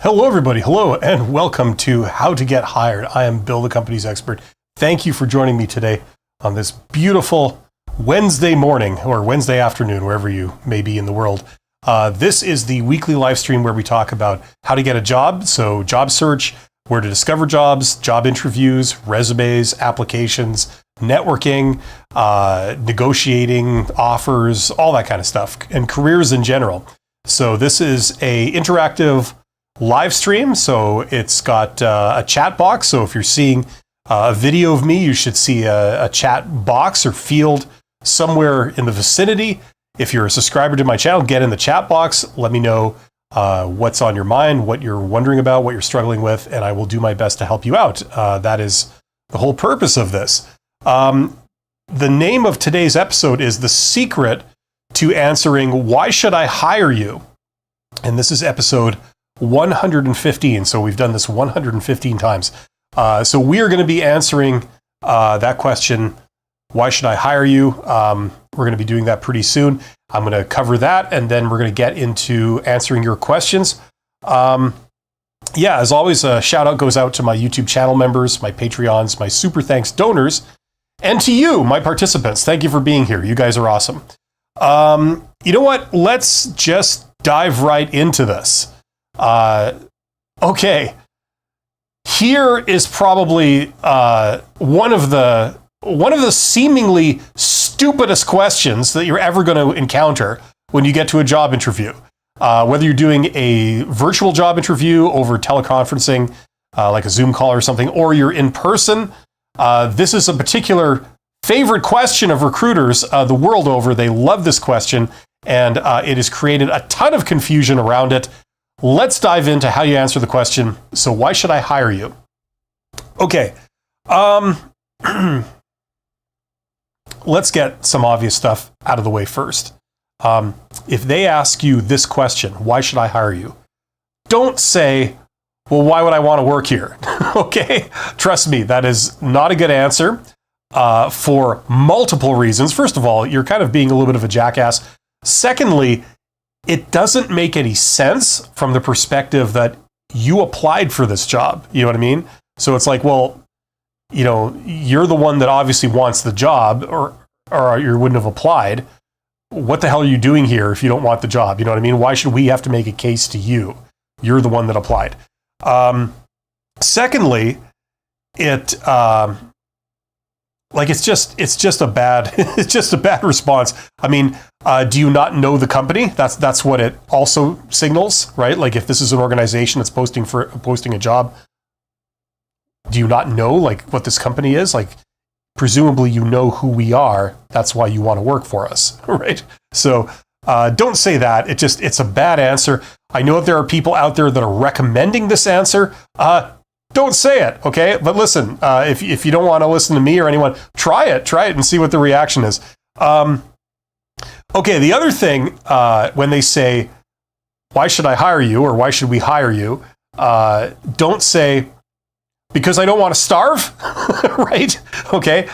Hello, everybody. Hello, and welcome to How to Get Hired. I am Bill, the company's expert. Thank you for joining me today on this beautiful Wednesday morning or Wednesday afternoon, wherever you may be in the world. This is the weekly live stream where we talk about how to get a job. So job search, where to discover jobs, job interviews, resumes, applications, networking, negotiating, offers, all that kind of stuff, and careers in general. So this is a interactive live stream, so it's got a chat box. So if you're seeing a video of me, you should see a chat box or field somewhere in the vicinity. If you're a subscriber to my channel, get in the chat box. Let me know what's on your mind, what you're wondering about, what you're struggling with, and I will do my best to help you out. That is the whole purpose of this. The name of today's episode is The Secret to Answering Why Should I Hire You? And this is episode 115. So we've done this 115 times. So we are going to be answering that question, why should I hire you? We're going to be doing that pretty soon. I'm going to cover that, and then we're going to get into answering your questions. As always, a shout out goes out to my YouTube channel members, my Patreons, my super thanks donors, and to you, my participants. Thank you for being here. You guys are awesome. You know what? Let's just dive right into this. Okay, here is probably one of the seemingly stupidest questions that you're ever going to encounter when you get to a job interview. Whether you're doing a virtual job interview over teleconferencing, like a Zoom call or something, or you're in person, this is a particular favorite question of recruiters the world over. They love this question, and it has created a ton of confusion around it. Let's dive into how you answer the question. So why should I hire you? Okay. Let's get some obvious stuff out of the way first. If they ask you this question, why should I hire you? Don't say, well, why would I want to work here? Okay. Trust me, that is not a good answer for multiple reasons. First of all, you're kind of being a little bit of a jackass. Secondly, it doesn't make any sense from the perspective that you applied for this job. You know what I mean? So it's like, well, you know, you're the one that obviously wants the job, or you wouldn't have applied. What the hell are you doing here if you don't want the job? You know what I mean? Why should we have to make a case to you? You're the one that applied. Secondly, it's just a bad response. I mean, do you not know the company? That's what it also signals, right? Like if this is an organization that's posting a job, do you not know like what this company is? Like presumably you know who we are. That's why you want to work for us, right? So don't say that. It's a bad answer. I know that there are people out there that are recommending this answer. Don't say it, okay? But listen, if you don't want to listen to me or anyone, try it and see what the reaction is. Okay, the other thing, when they say, why should I hire you, or why should we hire you? Don't say, because I don't want to starve, right? Okay.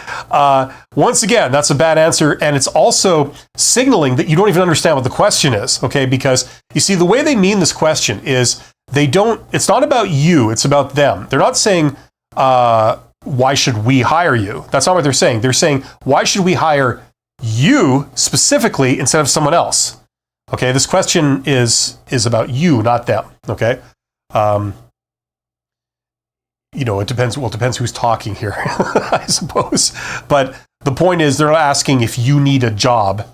Once again, that's a bad answer. And it's also signaling that you don't even understand what the question is, okay? Because you see, the way they mean this question is it's not about you, it's about them. They're not saying, why should we hire you? That's not what they're saying. They're saying, why should we hire you specifically instead of someone else? Okay, this question is about you, not them, okay? You know, it depends who's talking here, I suppose. But the point is, they're not asking if you need a job.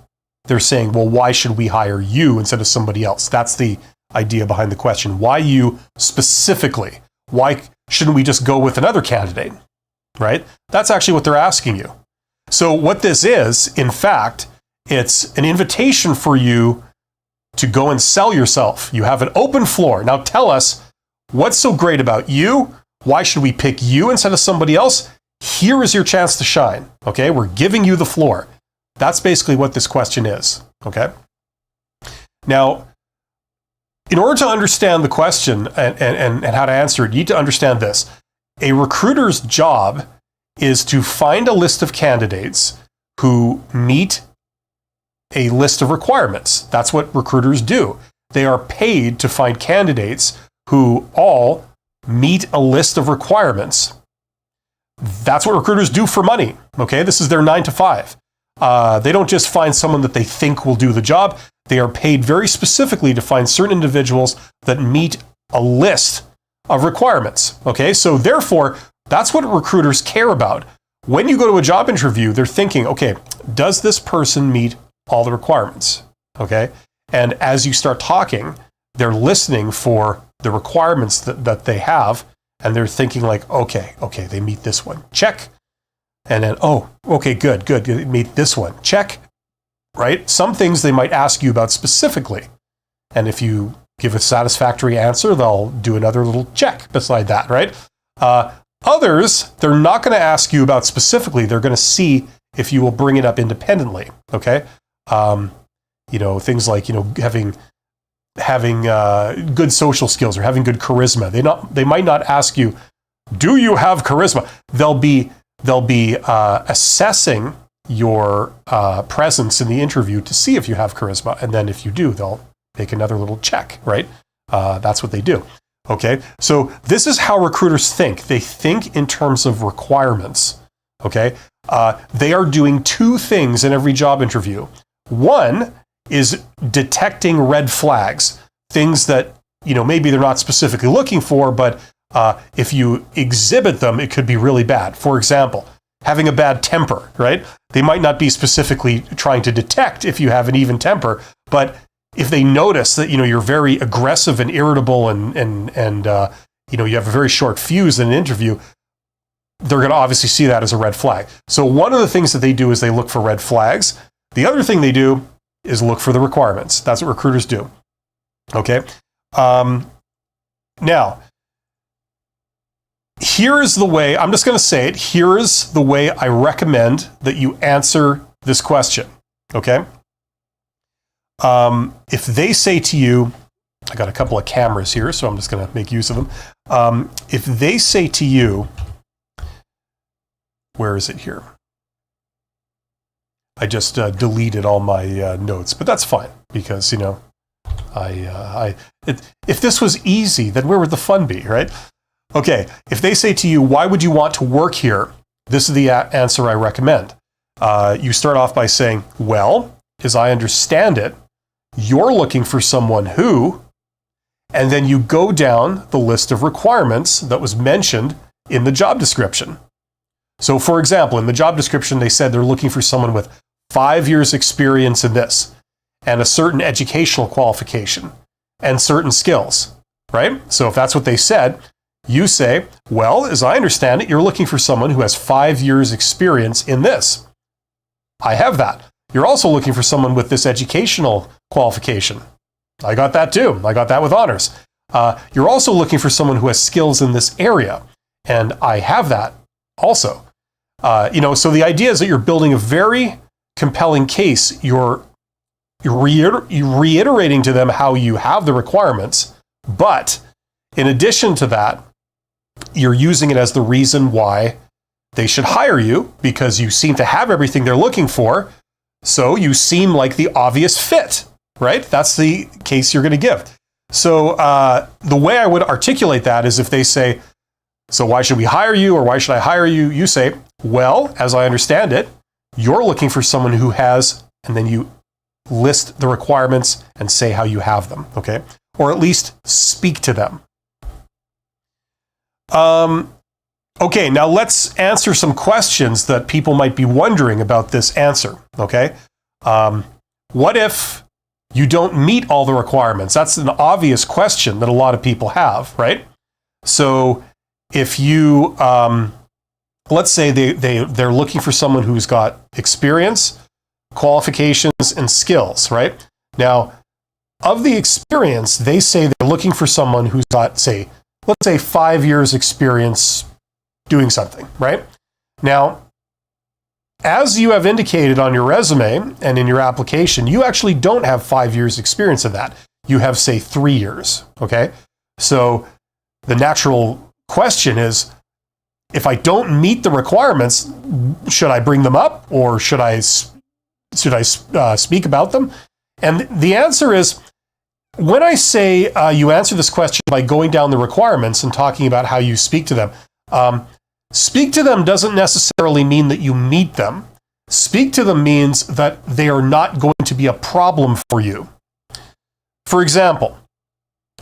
They're saying, well, why should we hire you instead of somebody else? That's the idea behind the question. Why you specifically? Why shouldn't we just go with another candidate, right? That's actually what they're asking you. So what this is, in fact, it's an invitation for you to go and sell yourself. You have an open floor. Now tell us, what's so great about you? Why should we pick you instead of somebody else? Here is your chance to shine, okay? We're giving you the floor. That's basically what this question is, okay? Now, in order to understand the question and how to answer it, you need to understand this. A recruiter's job is to find a list of candidates who meet a list of requirements. That's what recruiters do. They are paid to find candidates who all meet a list of requirements. That's what recruiters do for money, okay? This is their 9 to 5. They don't just find someone that they think will do the job. They are paid very specifically to find certain individuals that meet a list of requirements, okay? So therefore, that's what recruiters care about. When you go to a job interview, they're thinking, okay, does this person meet all the requirements, okay? And as you start talking, they're listening for the requirements that they have, and they're thinking like, okay, they meet this one, check. And then, oh, okay, good, they meet this one, check, right? Some things they might ask you about specifically. And if you give a satisfactory answer, they'll do another little check beside that, right? Others, they're not going to ask you about specifically. They're going to see if you will bring it up independently, okay? Things like, having good social skills or having good charisma. They might not ask you, do you have charisma? They'll be assessing your presence in the interview to see if you have charisma, and then if you do, they'll make another little check, right? That's what they do. Okay, so this is how recruiters think. They think in terms of requirements. Okay, they are doing two things in every job interview. One is detecting red flags, things that maybe they're not specifically looking for, but if you exhibit them, it could be really bad. For example, having a bad temper, right? They might not be specifically trying to detect if you have an even temper, but if they notice that you're very aggressive and irritable and you have a very short fuse in an interview, they're going to obviously see that as a red flag. So one of the things that they do is they look for red flags. The other thing they do is look for the requirements. That's what recruiters do. Okay. Now, here is the way, I'm just going to say it, here is the way I recommend that you answer this question. Okay. If they say to you, I got a couple of cameras here, so I'm just going to make use of them. If they say to you, where is it here? I just deleted all my notes, but that's fine because, if this was easy, then where would the fun be, right? Okay, if they say to you, why would you want to work here? This is the answer I recommend. You start off by saying, well, as I understand it, you're looking for someone who, and then you go down the list of requirements that was mentioned in the job description. So for example, in the job description, they said they're looking for someone with 5 years experience in this and a certain educational qualification and certain skills, right? So if that's what they said, you say, well, as I understand it, you're looking for someone who has 5 years experience in this. I have that. You're also looking for someone with this educational qualification. I got that too. I got that with honors. You're also looking for someone who has skills in this area, and I have that also. So the idea is that you're building a very compelling case. You're reiterating to them how you have the requirements, but in addition to that, you're using it as the reason why they should hire you, because you seem to have everything they're looking for. So you seem like the obvious fit, right? That's the case you're going to give. So the way I would articulate that is if they say, so why should we hire you, or why should I hire you? You say, well, as I understand it, you're looking for someone who has, and then you list the requirements and say how you have them, okay? Or at least speak to them. Okay, now let's answer some questions that people might be wondering about this answer, okay? What if you don't meet all the requirements? That's an obvious question that a lot of people have, right? So if you, let's say they're looking for someone who's got experience, qualifications, and skills, right? Now, of the experience, they say they're looking for someone who's got, let's say 5 years experience doing something, right? Now, as you have indicated on your resume and in your application, you actually don't have 5 years experience in that. You have, say, 3 years, okay? So the natural question is, if I don't meet the requirements, should I bring them up, or should I speak about them? And the answer is, when I say you answer this question by going down the requirements and talking about how you speak to them, speak to them doesn't necessarily mean that you meet them. Speak to them means that they are not going to be a problem for you. For example,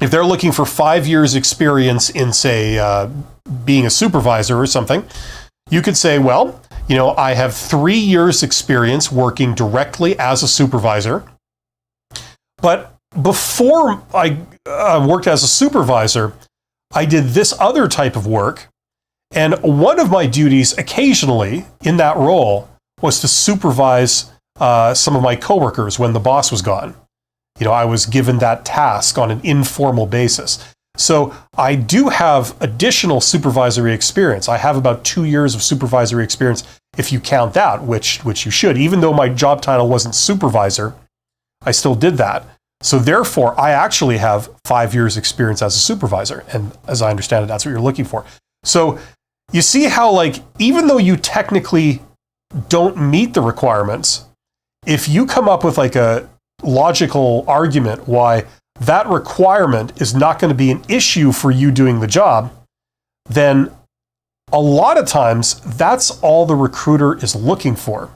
if they're looking for 5 years experience in, say, being a supervisor or something, you could say, well, I have 3 years experience working directly as a supervisor. But before I worked as a supervisor, I did this other type of work. And one of my duties occasionally in that role was to supervise some of my coworkers when the boss was gone. I was given that task on an informal basis. So I do have additional supervisory experience. I have about 2 years of supervisory experience if you count that, which you should. Even though my job title wasn't supervisor, I still did that. So therefore, I actually have 5 years experience as a supervisor. And as I understand it, that's what you're looking for. So you see how, even though you technically don't meet the requirements, if you come up with a logical argument why that requirement is not going to be an issue for you doing the job, then a lot of times that's all the recruiter is looking for.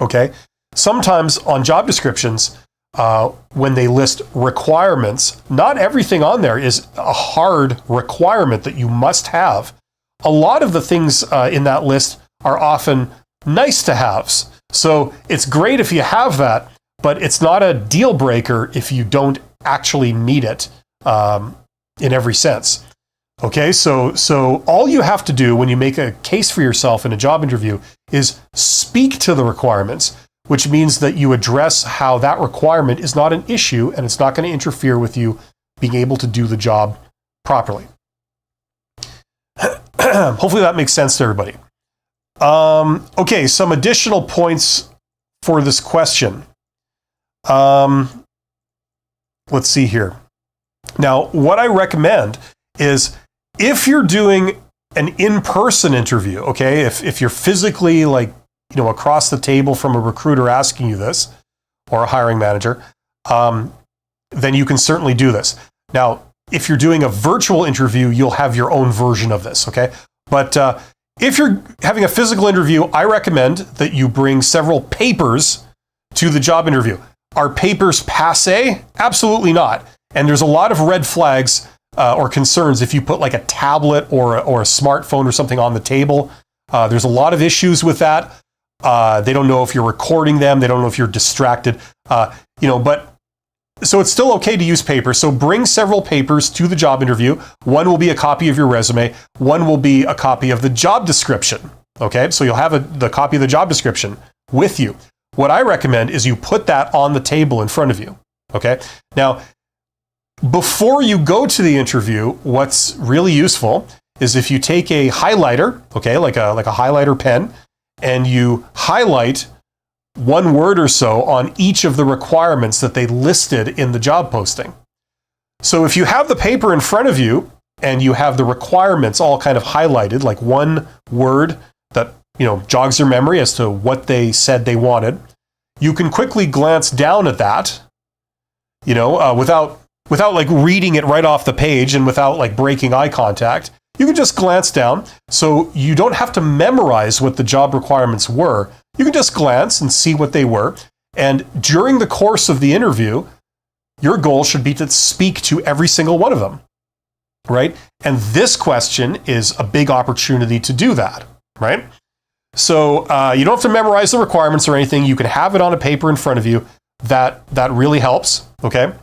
Okay? Sometimes on job descriptions, when they list requirements, not everything on there is a hard requirement that you must have. A lot of the things in that list are often nice to haves. So it's great if you have that, but it's not a deal breaker if you don't actually meet it in every sense. Okay, so all you have to do when you make a case for yourself in a job interview is speak to the requirements, which means that you address how that requirement is not an issue and it's not going to interfere with you being able to do the job properly. Hopefully that makes sense to everybody. Okay, some additional points for this question. Let's see here. Now, what I recommend is if you're doing an in-person interview, okay, if you're physically across the table from a recruiter asking you this, or a hiring manager, then you can certainly do this. Now, if you're doing a virtual interview, you'll have your own version of this, okay? But if you're having a physical interview, I recommend that you bring several papers to the job interview. Are papers passé? Absolutely not. And there's a lot of red flags or concerns if you put a tablet or a smartphone or something on the table. There's a lot of issues with that. They don't know if you're recording them. They don't know if you're distracted. But so it's still okay to use paper. So bring several papers to the job interview. One will be a copy of your resume. One will be a copy of the job description. Okay, so you'll have the copy of the job description with you. What I recommend is you put that on the table in front of you. Okay, now before you go to the interview, what's really useful is if you take a highlighter, okay, like a highlighter pen, and you highlight one word or so on each of the requirements that they listed in the job posting. So if you have the paper in front of you and you have the requirements all kind of highlighted, like one word that jogs your memory as to what they said they wanted, you can quickly glance down at that, without reading it right off the page and without breaking eye contact. You can just glance down, so you don't have to memorize what the job requirements were. You can just glance and see what they were. And during the course of the interview, your goal should be to speak to every single one of them, right? And this question is a big opportunity to do that, right? So you don't have to memorize the requirements or anything. You can have it on a paper in front of you. That really helps, okay?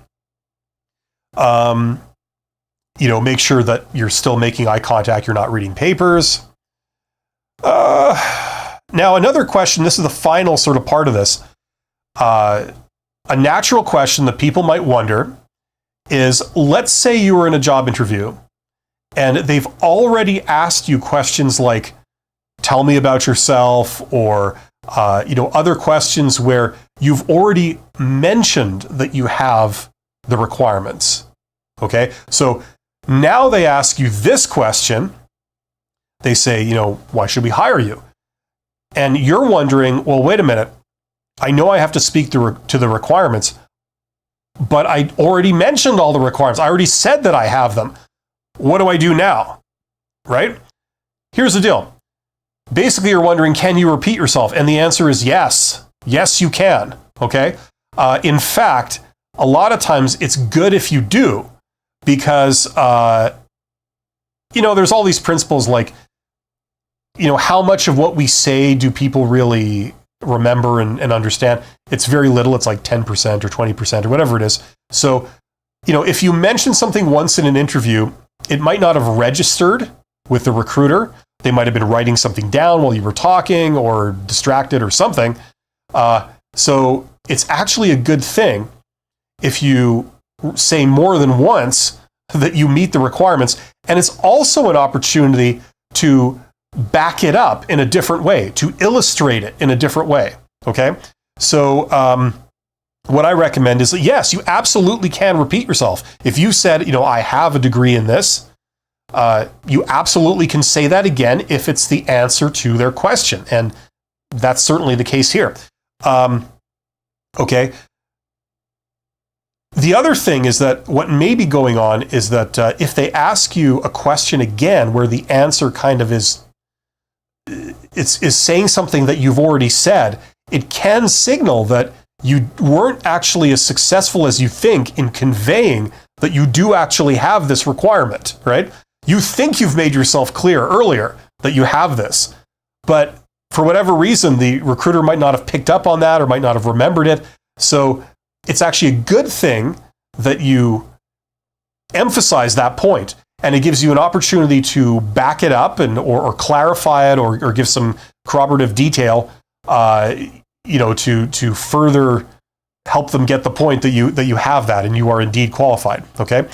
Make sure that you're still making eye contact, you're not reading papers. Now, another question, this is the final sort of part of this. A natural question that people might wonder is, let's say you were in a job interview and they've already asked you questions like, tell me about yourself, or other questions where you've already mentioned that you have the requirements. Okay, so now they ask you this question. They say, why should we hire you? And you're wondering, well, wait a minute. I know I have to speak to the requirements. but I already mentioned all the requirements. I already said that I have them. What do I do now? Right? Here's the deal. Basically, you're wondering, can you repeat yourself? And the answer is yes. Yes, you can. Okay? In fact, a lot of times it's good if you do, because, there's all these principles like, how much of what we say do people really remember and understand? It's very little. It's like 10% or 20% or whatever it is. So, if you mention something once in an interview, it might not have registered with the recruiter. They might have been writing something down while you were talking or distracted or something. So it's actually a good thing if you say more than once that you meet the requirements. And it's also an opportunity to back it up in a different way, to illustrate it in a different way. Okay? So what I recommend is that, yes, you absolutely can repeat yourself. If you said, I have a degree in this, you absolutely can say that again if it's the answer to their question. And that's certainly the case here. Okay. The other thing is that what may be going on is that if they ask you a question again where the answer kind of is saying something that you've already said, it can signal that you weren't actually as successful as you think in conveying that you do actually have this requirement, right? You think you've made yourself clear earlier that you have this, but for whatever reason, the recruiter might not have picked up on that or might not have remembered it. So it's actually a good thing that you emphasize that point, and it gives you an opportunity to back it up and or clarify it or give some corroborative detail, to further help them get the point that you have that and you are indeed qualified. Okay.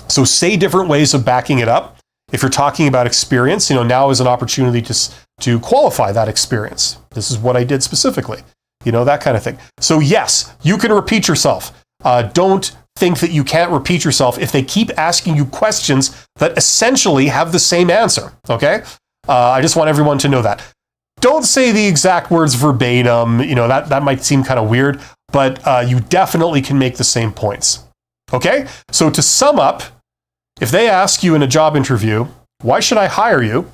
So say different ways of backing it up. If you're talking about experience, now is an opportunity to qualify that experience. This is what I did specifically, that kind of thing. So yes, you can repeat yourself. Don't think that you can't repeat yourself if they keep asking you questions that essentially have the same answer. Okay? I just want everyone to know that. Don't say the exact words verbatim. That might seem kind of weird, but you definitely can make the same points. Okay? So to sum up, if they ask you in a job interview, why should I hire you?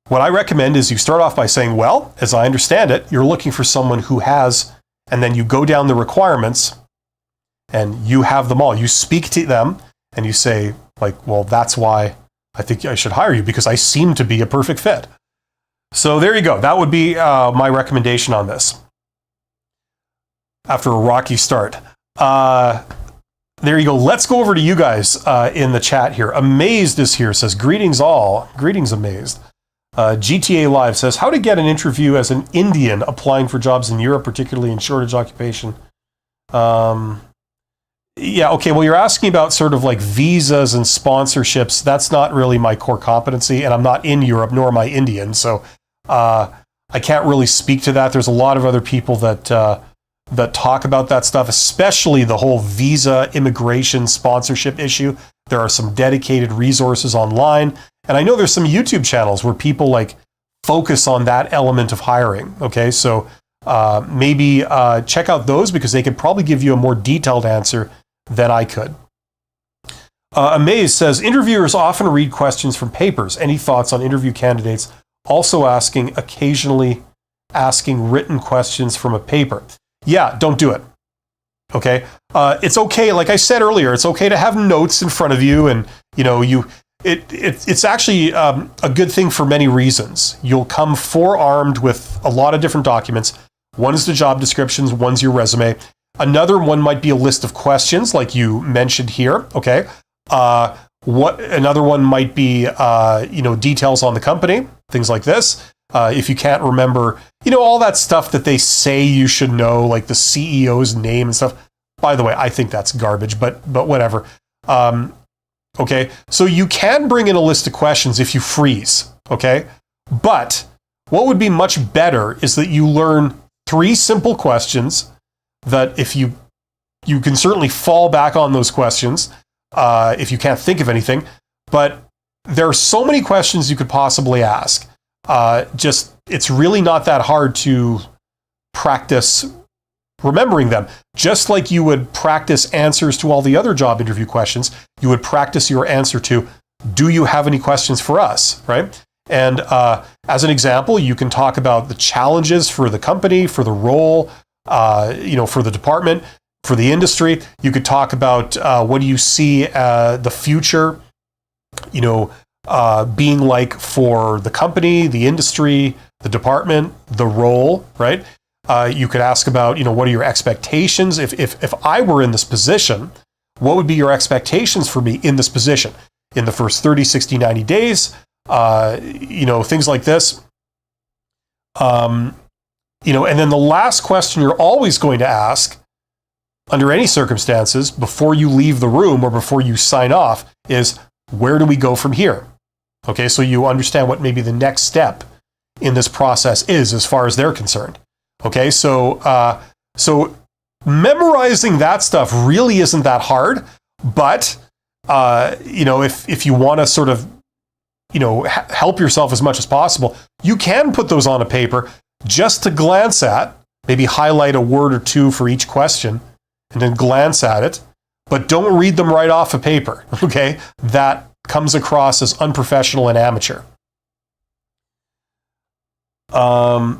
What I recommend is you start off by saying, well, as I understand it, you're looking for someone who has, and then you go down the requirements and you have them all. You speak to them and you say, well, that's why I think I should hire you, because I seem to be a perfect fit. So there you go. That would be my recommendation on this. After a rocky start. There you go. Let's go over to you guys in the chat here. Amazed is here, says, greetings all. Greetings, Amazed. GTA Live says, how to get an interview as an Indian applying for jobs in Europe, particularly in shortage occupation. Yeah, okay, well, you're asking about sort of like visas and sponsorships. That's not really my core competency, and I'm not in Europe, nor am I Indian, so I can't really speak to that. There's a lot of other people that talk about that stuff, especially the whole visa, immigration, sponsorship issue. There are some dedicated resources online. And I know there's some YouTube channels where people focus on that element of hiring. Okay, so maybe check out those, because they could probably give you a more detailed answer than I could. Amaze says, interviewers often read questions from papers. Any thoughts on interview candidates also occasionally asking written questions from a paper? Yeah, don't do it. Okay? It's okay, like I said earlier, it's okay to have notes in front of you, and it's actually a good thing for many reasons. You'll come forearmed with a lot of different documents. One is the job descriptions, one's your resume. Another one might be a list of questions, like you mentioned here. Okay. Another one might be details on the company, things like this. If you can't remember, all that stuff that they say you should know, like the CEO's name and stuff. By the way, I think that's garbage, but whatever. Okay, so you can bring in a list of questions if you freeze, okay? But what would be much better is that you learn 3 simple questions that if you can certainly fall back on those questions if you can't think of anything, but there are so many questions you could possibly ask. It's really not that hard to practice remembering them. Just like you would practice answers to all the other job interview questions, you would practice your answer to, do you have any questions for us, right? And as an example, you can talk about the challenges for the company, for the role, for the department, for the industry. You could talk about what do you see the future, being like for the company, the industry, the department, the role, right? You could ask about, what are your expectations? If I were in this position, what would be your expectations for me in this position in the first 30, 60, 90 days? Things like this. And then the last question you're always going to ask under any circumstances before you leave the room or before you sign off is, where do we go from here? Okay, so you understand what maybe the next step in this process is as far as they're concerned. Okay, so memorizing that stuff really isn't that hard, but if you want to sort of help yourself as much as possible, you can put those on a paper just to glance at, maybe highlight a word or two for each question, and then glance at it, but don't read them right off a paper, okay? That comes across as unprofessional and amateur.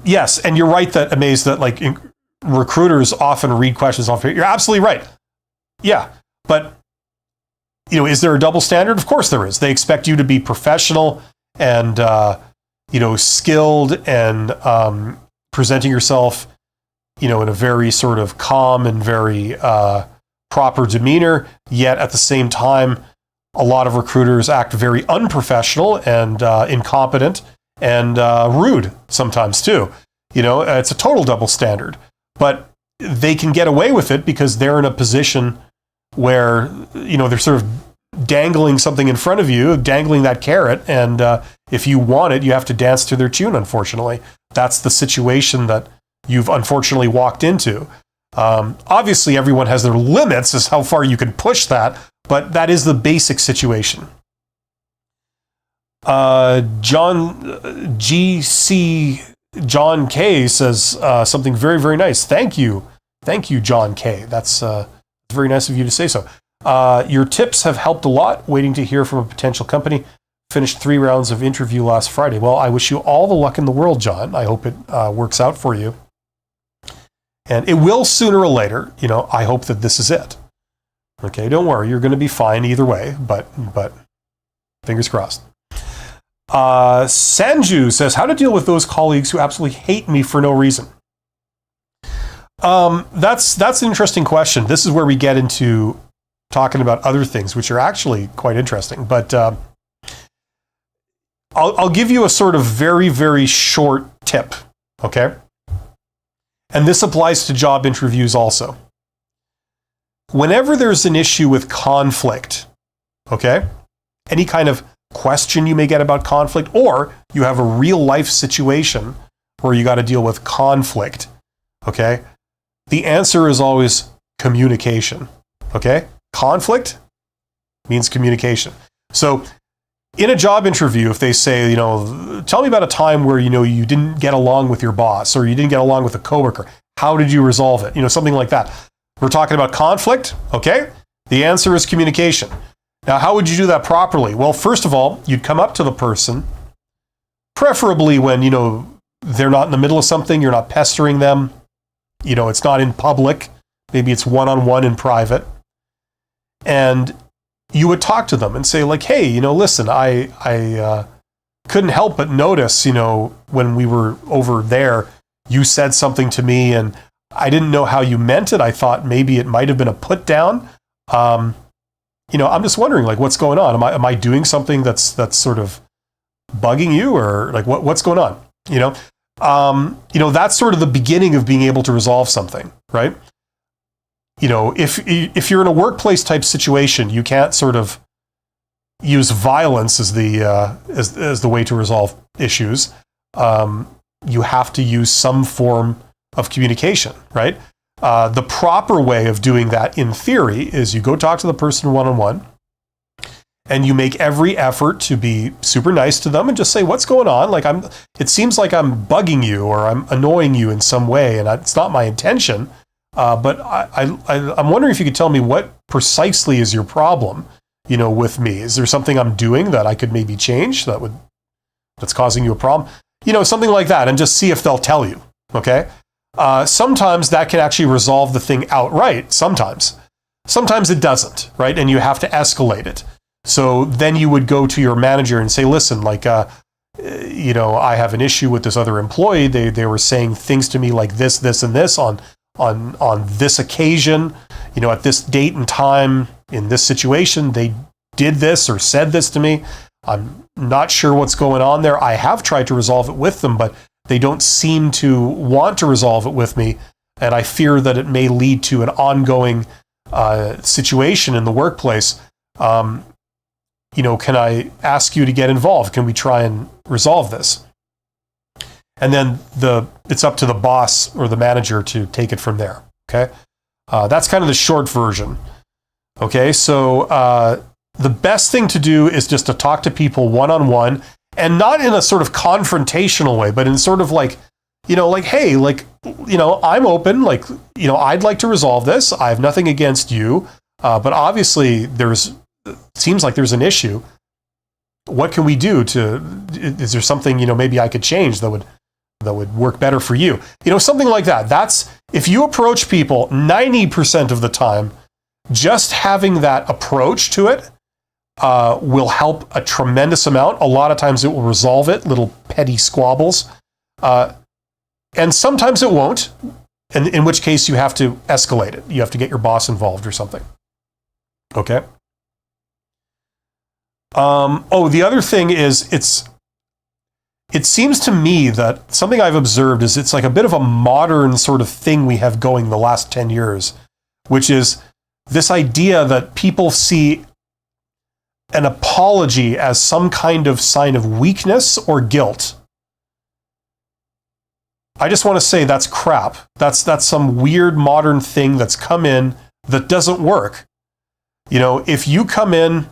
Yes, and you're right that, Amazed, that like recruiters often read questions off paper. You're absolutely right. Yeah, but is there a double standard? Of course there is. They expect you to be professional and, skilled and presenting yourself, in a very sort of calm and very proper demeanor. Yet at the same time, a lot of recruiters act very unprofessional and incompetent and rude sometimes too. It's a total double standard. But they can get away with it because they're in a position where, they're sort of dangling something in front of you, dangling that carrot, and if you want it, you have to dance to their tune, unfortunately. That's the situation that you've unfortunately walked into. Obviously, everyone has their limits as how far you can push that, but that is the basic situation. John K says something very, very nice. Thank you, John K. That's very nice of you to say so. Your tips have helped a lot. Waiting to hear from a potential company. Finished 3 rounds of interview last Friday. Well, I wish you all the luck in the world, John. I hope it works out for you. And it will sooner or later. I hope that this is it. Okay, don't worry. You're going to be fine either way, but fingers crossed. Sanju says, how to deal with those colleagues who absolutely hate me for no reason. That's an interesting question. This is where we get into talking about other things, which are actually quite interesting. But I'll give you a sort of very, very short tip, okay? And this applies to job interviews also. Whenever there's an issue with conflict, okay, any kind of question you may get about conflict, or you have a real life situation where you got to deal with conflict, okay, the answer is always communication, okay? Conflict means communication. So in a job interview, if they say, tell me about a time where, you didn't get along with your boss or you didn't get along with a coworker, how did you resolve it? Something like that. We're talking about conflict, okay? The answer is communication. Now, how would you do that properly? Well, first of all, you'd come up to the person, preferably when, they're not in the middle of something, you're not pestering them, it's not in public, maybe it's one-on-one in private. And you would talk to them and say like, hey, listen, I couldn't help but notice, when we were over there, you said something to me and I didn't know how you meant it. I thought maybe it might have been a put down. I'm just wondering, like, what's going on? Am I doing something that's sort of bugging you, or like what's going on? That's sort of the beginning of being able to resolve something, right? If you're in a workplace type situation, you can't sort of use violence as the way to resolve issues. You have to use some form of communication, right? The proper way of doing that, in theory, is you go talk to the person one-on-one, and you make every effort to be super nice to them and just say, what's going on? Like, it seems like I'm bugging you or I'm annoying you in some way, and it's not my intention. But I'm wondering if you could tell me what precisely is your problem, with me. Is there something I'm doing that I could maybe change that's causing you a problem? Something like that, and just see if they'll tell you, okay? Sometimes that can actually resolve the thing outright, sometimes. Sometimes it doesn't, right? And you have to escalate it. So then you would go to your manager and say, listen, I have an issue with this other employee. They were saying things to me like this, and this on this occasion, at this date and time, in this situation, they did this or said this to me. I'm not sure what's going on there. I have tried to resolve it with them, but they don't seem to want to resolve it with me. And I fear that it may lead to an ongoing situation in the workplace. Can I ask you to get involved? Can we try and resolve this? And then it's up to the boss or the manager to take it from there. Okay, that's kind of the short version. Okay, so the best thing to do is just to talk to people one-on-one, and not in a sort of confrontational way, but in sort of hey, I'm open, I'd like to resolve this. I have nothing against you, but obviously seems like there's an issue. What can we do is there something, maybe I could change that would work better for you? Something like that. That's, if you approach people 90% of the time, just having that approach to it will help a tremendous amount. A lot of times it will resolve it, little petty squabbles. And sometimes it won't, and in which case you have to escalate it. You have to get your boss involved or something. Okay? The other thing is it seems to me that something I've observed is it's like a bit of a modern sort of thing we have going the last 10 years, which is this idea that people see an apology as some kind of sign of weakness or guilt. I just want to say that's crap. That's some weird modern thing that's come in that doesn't work. If you come in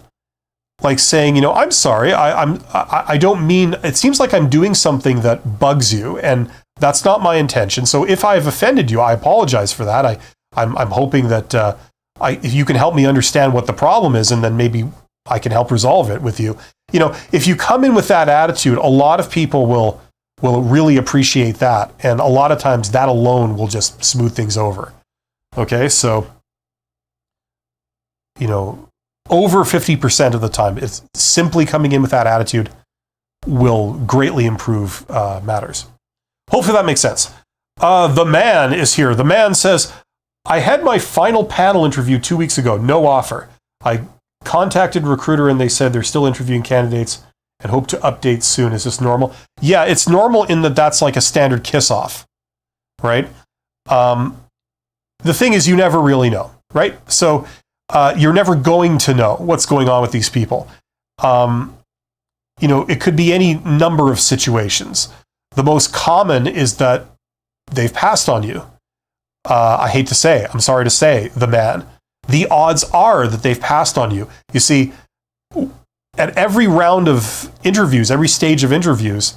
like saying, I'm sorry, I don't mean, it seems like I'm doing something that bugs you, and that's not my intention. So if I have offended you, I apologize for that. I'm hoping that if you can help me understand what the problem is, and then maybe I can help resolve it with you. If you come in with that attitude, a lot of people will really appreciate that, and a lot of times that alone will just smooth things over. Okay, so over 50% of the time, it's simply coming in with that attitude will greatly improve matters. Hopefully that makes sense. The man is here. The man says, I had my final panel interview 2 weeks ago, no offer. I contacted recruiter and they said they're still interviewing candidates and hope to update soon. Is this normal? Yeah, it's normal in that that's like a standard kiss-off, right? The thing is, you never really know, right? So you're never going to know what's going on with these people. It could be any number of situations. The most common is that they've passed on you. I'm sorry to say, the man. The odds are that they've passed on you. You see, at every round of interviews, every stage of interviews,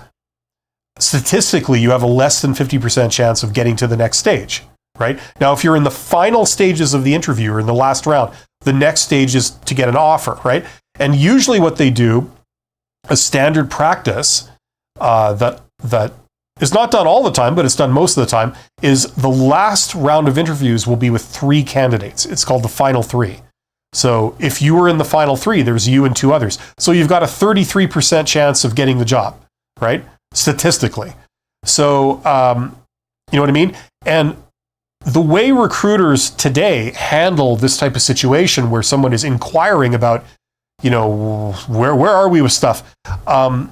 statistically, you have a less than 50% chance of getting to the next stage, right? Now, if you're in the final stages of the interview or in the last round, the next stage is to get an offer, right? And usually what they do, a standard practice that is not done all the time, but it's done most of the time, is the last round of interviews will be with 3 candidates. It's called the final 3. So if you were in the final 3, there's you and 2 others. So you've got a 33% chance of getting the job, right? Statistically. So, you know what I mean? And the way recruiters today handle this type of situation where someone is inquiring about, where are we with stuff? A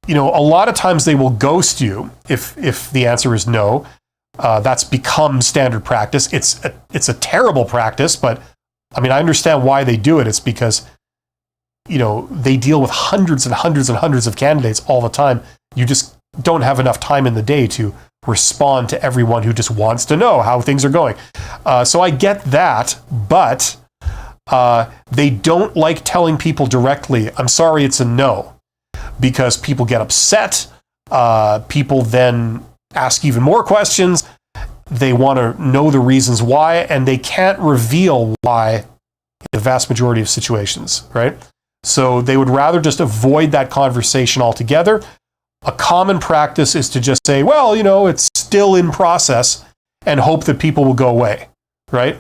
lot of times they will ghost you if the answer is no. That's become standard practice. It's a terrible practice, but I understand why they do it. It's because, they deal with hundreds and hundreds and hundreds of candidates all the time. You just don't have enough time in the day to respond to everyone who just wants to know how things are going. So I get that, but they don't like telling people directly, I'm sorry, it's a no, because people get upset. People then ask even more questions. they want to know the reasons why, and they can't reveal why in the vast majority of situations, right? So they would rather just avoid that conversation altogether. A common practice is to just say, well, it's still in process, and hope that people will go away, right?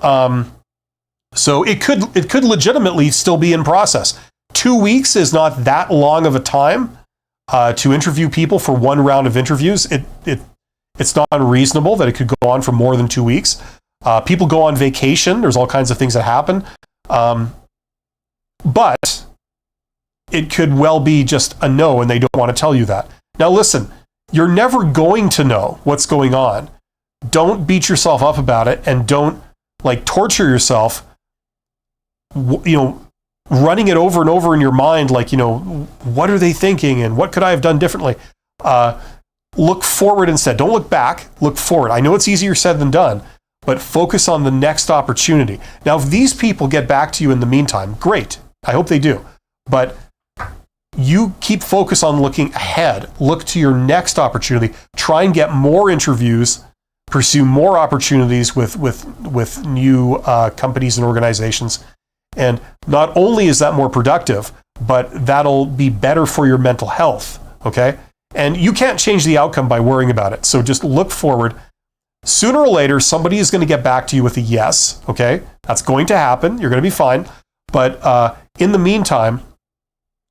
So it could legitimately still be in process. 2 weeks is not that long of a time to interview people for one round of interviews. It's not unreasonable that it could go on for more than 2 weeks. People go on vacation. There's all kinds of things that happen. But it could well be just a no, and they don't want to tell you that. Now listen, you're never going to know what's going on. Don't beat yourself up about it, and don't torture yourself, running it over and over in your mind, what are they thinking and what could I have done differently? Look forward instead. Don't look back, look forward. I know it's easier said than done, but focus on the next opportunity. Now, if these people get back to you in the meantime, great. I hope they do. But you keep focus on looking ahead. Look to your next opportunity. Try and get more interviews, pursue more opportunities with new companies and organizations. And not only is that more productive, but that'll be better for your mental health, okay? And you can't change the outcome by worrying about it. So just look forward. Sooner or later, somebody is going to get back to you with a yes, okay? That's going to happen. You're going to be fine. But in the meantime,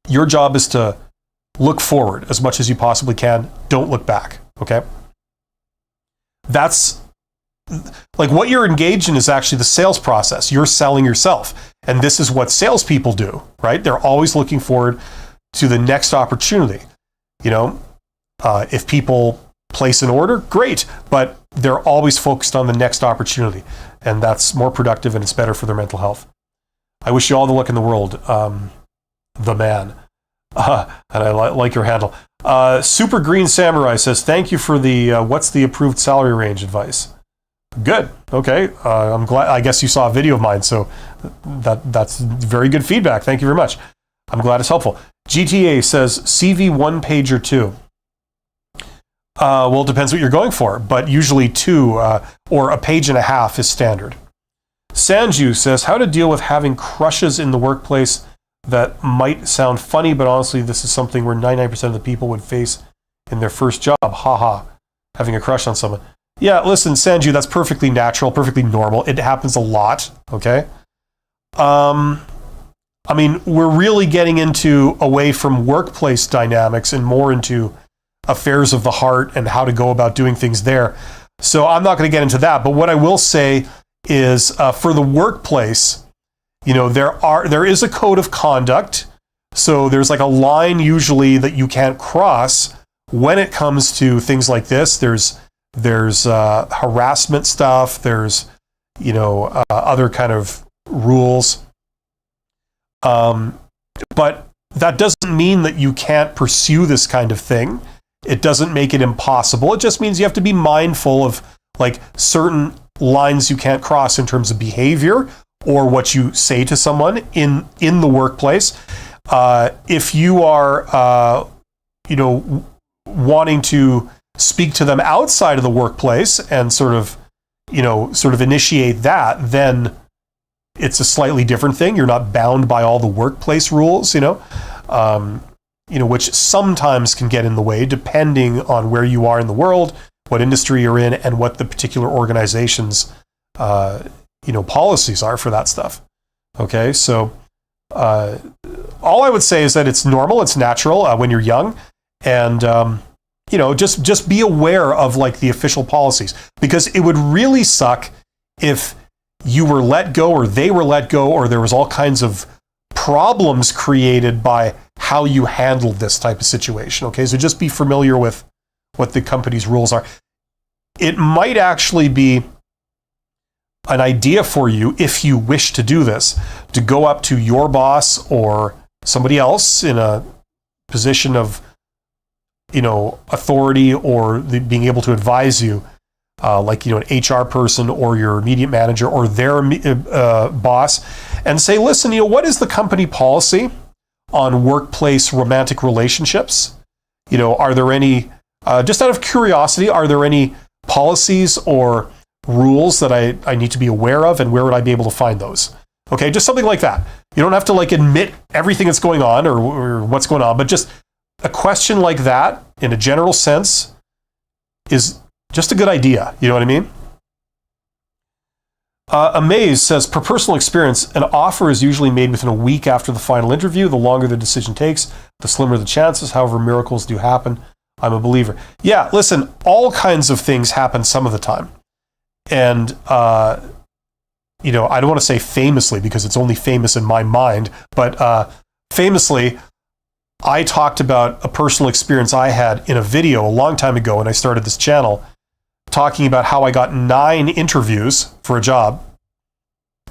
your job is to look forward as much as you possibly can. Don't look back, okay? That's what you're engaged in is actually the sales process. You're selling yourself. And this is what salespeople do, right? They're always looking forward to the next opportunity. If people place an order, great, but they're always focused on the next opportunity. And that's more productive, and it's better for their mental health. I wish you all the luck in the world, the man. And I like your handle. Super Green Samurai says, thank you for the what's the approved salary range advice. Good. Okay. I'm glad. I guess you saw a video of mine, so that's very good feedback. Thank you very much. I'm glad it's helpful. GTA says CV 1 page or 2. Well, it depends what you're going for, but usually 2 or a page and a half is standard. Sanju says, how to deal with having crushes in the workplace. That might sound funny, but honestly, this is something where 99% of the people would face in their first job. Haha, having a crush on someone. Yeah, listen, Sanju, that's perfectly natural, perfectly normal. It happens a lot, okay? We're really getting away from workplace dynamics and more into affairs of the heart and how to go about doing things there. So I'm not going to get into that. But what I will say is for the workplace, there is a code of conduct. So there's a line usually that you can't cross when it comes to things like this. There's harassment stuff. There's, other kind of rules. But that doesn't mean that you can't pursue this kind of thing. It doesn't make it impossible. It just means you have to be mindful of certain lines you can't cross in terms of behavior or what you say to someone in the workplace. If you are, wanting to speak to them outside of the workplace and sort of initiate that, then it's a slightly different thing. You're not bound by all the workplace rules, which sometimes can get in the way depending on where you are in the world, what industry you're in, and what the particular organization's, policies are for that stuff. Okay, so all I would say is that it's normal, it's natural when you're young, and just be aware of the official policies, because it would really suck if you were let go or they were let go or there was all kinds of problems created by how you handled this type of situation. Okay, so just be familiar with what the company's rules are. It might actually be an idea for you, if you wish to do this, to go up to your boss or somebody else in a position of authority or being able to advise you, an HR person or your immediate manager or their boss, and say, listen, what is the company policy on workplace romantic relationships? Are there any, just out of curiosity, are there any policies or rules that I need to be aware of, and where would I be able to find those? Okay, just something like that. You don't have to like admit everything that's going on or what's going on, but just a question like that in a general sense is just a good idea. You know what I mean? Amaze says, per personal experience, an offer is usually made within a week after the final interview. The longer the decision takes, the slimmer the chances. However, miracles do happen. I'm a believer. Yeah, listen, all kinds of things happen some of the time. And, you know, I don't want to say famously because it's only famous in my mind, but famously, I talked about a personal experience I had in a video a long time ago when I started this channel, talking about how I got 9 interviews for a job.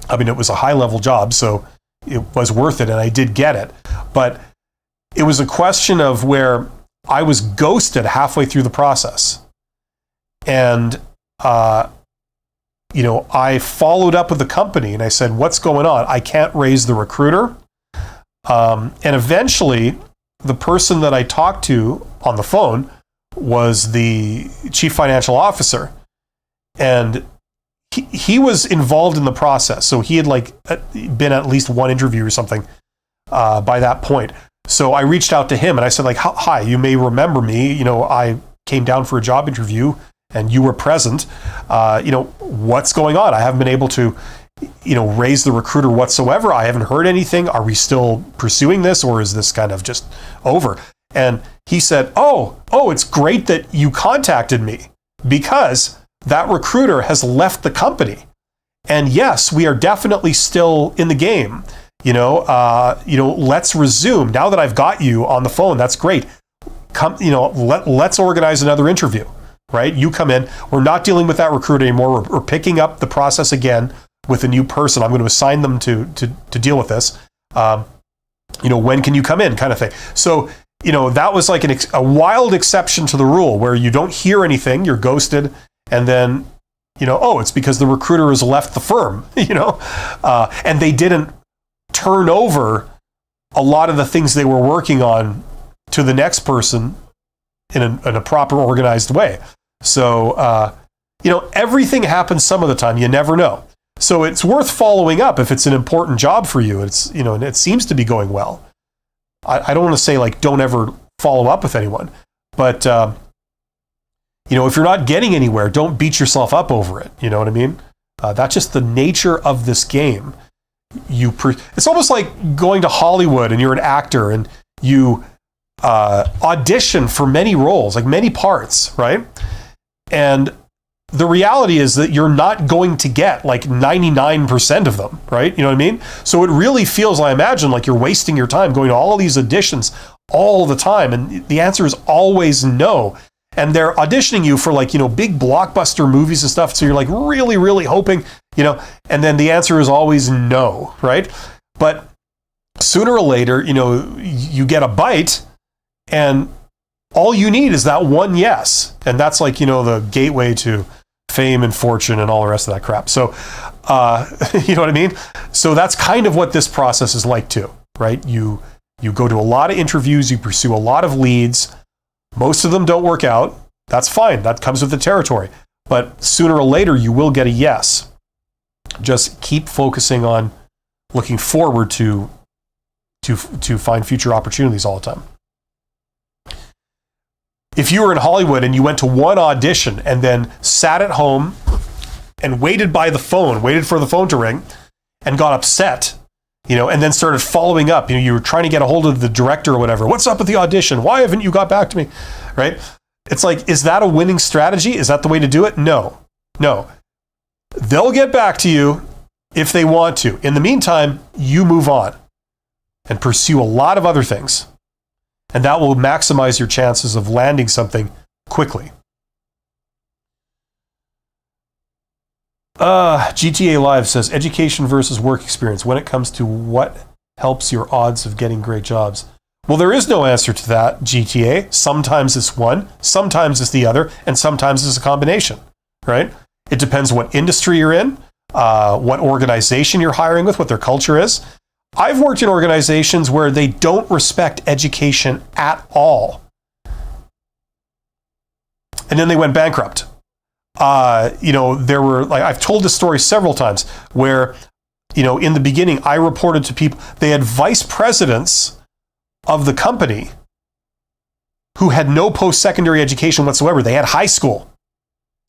I mean, it was a high-level job, so it was worth it, and I did get it. But it was a question of where I was ghosted halfway through the process. And, you know, I followed up with the company, and I said, what's going on? I can't raise the recruiter. And eventually, the person that I talked to on the phone was the chief financial officer, and he was involved in the process. So he had like been at least one interview or something by that point. So I reached out to him and I said like, hi, you may remember me. You know, I came down for a job interview and you were present. You know, what's going on? I haven't been able to, you know, raise the recruiter whatsoever. I haven't heard anything. Are we still pursuing this, or is this kind of just over? And he said, oh, it's great that you contacted me, because that recruiter has left the company. And yes, we are definitely still in the game. You know, let's resume. Now that I've got you on the phone, that's great. Come, you know, let's organize another interview, right? You come in. We're not dealing with that recruiter anymore. We're picking up the process again with a new person. I'm going to assign them to deal with this. You know, when can you come in, kind of thing. So, you know, that was like a wild exception to the rule where you don't hear anything, you're ghosted, and then, you know, oh, it's because the recruiter has left the firm, you know, and they didn't turn over a lot of the things they were working on to the next person in a proper, organized way. So, you know, everything happens some of the time. You never know. So it's worth following up if it's an important job for you. It's, you know, and it seems to be going well. I don't want to say like don't ever follow up with anyone, but you know, if you're not getting anywhere, don't beat yourself up over it. You know what I mean? That's just the nature of this game. It's almost like going to Hollywood and you're an actor and you audition for many roles, like many parts, right? And the reality is that you're not going to get like 99% of them, right? You know what I mean? So it really feels, I imagine, like you're wasting your time going to all these auditions all the time. And the answer is always no. And they're auditioning you for like, you know, big blockbuster movies and stuff. So you're like really, really hoping, you know, and then the answer is always no, right? But sooner or later, you know, you get a bite and all you need is that one yes. And that's like, you know, the gateway to fame and fortune and all the rest of that crap. So, you know what I mean? So that's kind of what this process is like too, right? You go to a lot of interviews, you pursue a lot of leads. Most of them don't work out. That's fine. That comes with the territory. But sooner or later, you will get a yes. Just keep focusing on looking forward to find future opportunities all the time. If you were in Hollywood and you went to one audition and then sat at home and waited by the phone, waited for the phone to ring and got upset, you know, and then started following up, you know, you were trying to get a hold of the director or whatever. What's up with the audition? Why haven't you got back to me? Right? It's like, is that a winning strategy? Is that the way to do it? No. They'll get back to you if they want to. In the meantime, you move on and pursue a lot of other things. And that will maximize your chances of landing something quickly. GTA Live says, education versus work experience when it comes to what helps your odds of getting great jobs. Well, there is no answer to that, GTA. Sometimes it's one, sometimes it's the other, and sometimes it's a combination, right? It depends what industry you're in, what organization you're hiring with, what their culture is. I've worked in organizations where they don't respect education at all. And then they went bankrupt. There were, like, I've told this story several times where, in the beginning, I reported to people, they had vice presidents of the company who had no post-secondary education whatsoever. They had high school,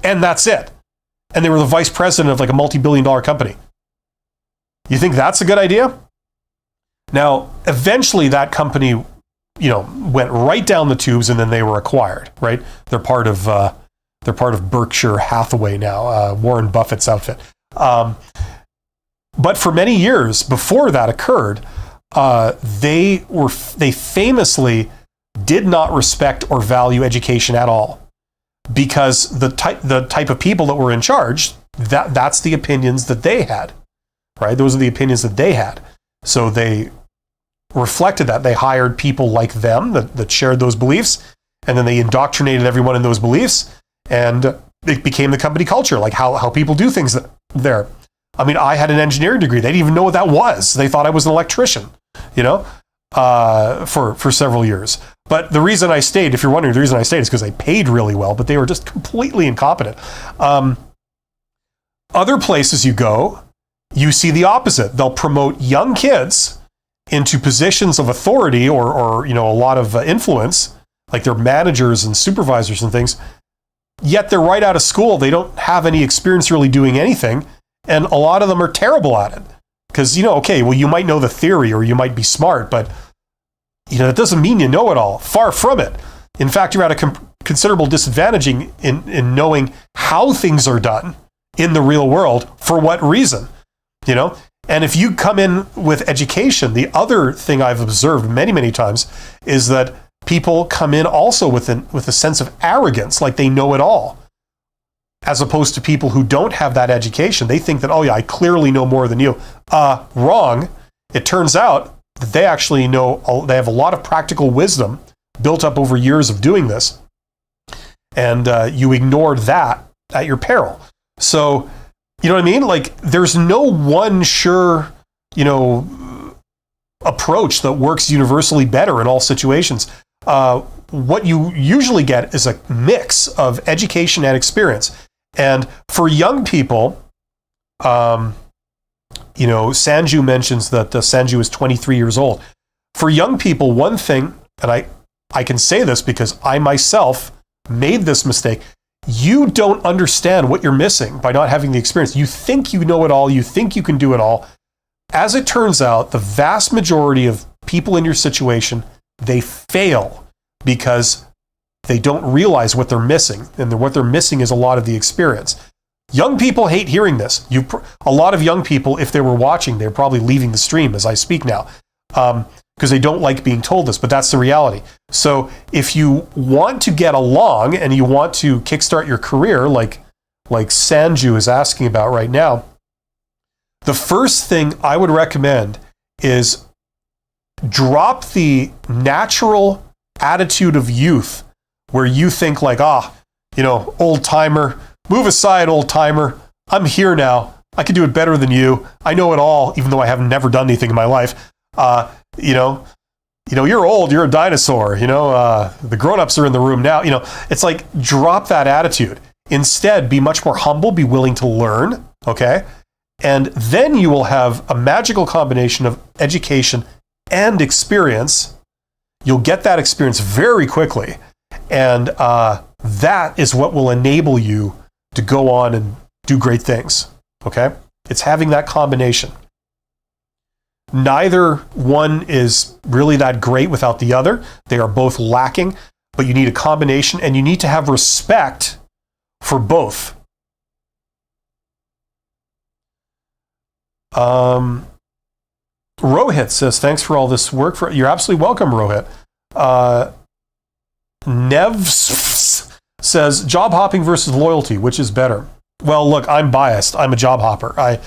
and that's it. And they were the vice president of like a multi-billion-dollar company. You think that's a good idea? Now, eventually that company, went right down the tubes, and then they were acquired, right? They're part of Berkshire Hathaway now, Warren Buffett's outfit. But for many years before that occurred, they famously did not respect or value education at all, because the type of people that were in charge, that's the opinions that they had, right? Those are the opinions that they had. So they reflected that. They hired people like them that shared those beliefs, and then they indoctrinated everyone in those beliefs, and it became the company culture, like how people do things there. I mean, I had an engineering degree. They didn't even know what that was. They thought I was an electrician, for several years. But the reason I stayed, if you're wondering, the reason I stayed is because they paid really well, but they were just completely incompetent. Other places you go, you see the opposite. They'll promote young kids into positions of authority or a lot of influence, like they're managers and supervisors and things, yet they're right out of school. They don't have any experience really doing anything, and a lot of them are terrible at it. Because, you might know the theory or you might be smart, but that doesn't mean you know it all. Far from it. In fact, you're at a considerable disadvantage in knowing how things are done in the real world, for what reason, And if you come in with education, the other thing I've observed many, many times is that people come in also with a sense of arrogance, like they know it all, as opposed to people who don't have that education. They think that, oh yeah, I clearly know more than you. Wrong. It turns out that they actually know, they have a lot of practical wisdom built up over years of doing this, and you ignored that at your peril. So, you know what I mean? Like, there's no one sure, approach that works universally better in all situations. What you usually get is a mix of education and experience. And for young people, Sanju mentions that Sanju is 23 years old. For young people, one thing, and I can say this because I myself made this mistake, you don't understand what you're missing by not having the experience. You think you know it all, you think you can do it all. As it turns out, the vast majority of people in your situation, they fail because they don't realize what they're missing. And what they're missing is a lot of the experience. Young people hate hearing this. A lot of young people, if they were watching, they're probably leaving the stream as I speak now, because they don't like being told this, but that's the reality. So if you want to get along and you want to kickstart your career, like Sanju is asking about right now, the first thing I would recommend is drop the natural attitude of youth where you think like, old timer, move aside, old timer. I'm here now. I can do it better than you. I know it all, even though I have never done anything in my life. You're old, you're a dinosaur, the grown-ups are in the room now. It's like, drop that attitude. Instead, be much more humble, be willing to learn, okay? And then you will have a magical combination of education and experience. You'll get that experience very quickly. And that is what will enable you to go on and do great things, okay? It's having that combination. Neither one is really that great without the other. They are both lacking, but you need a combination, and you need to have respect for both. Rohit says, thanks for all this work. You're absolutely welcome, Rohit. Nevs says, job hopping versus loyalty, which is better? Well, look, I'm biased. I'm a job hopper.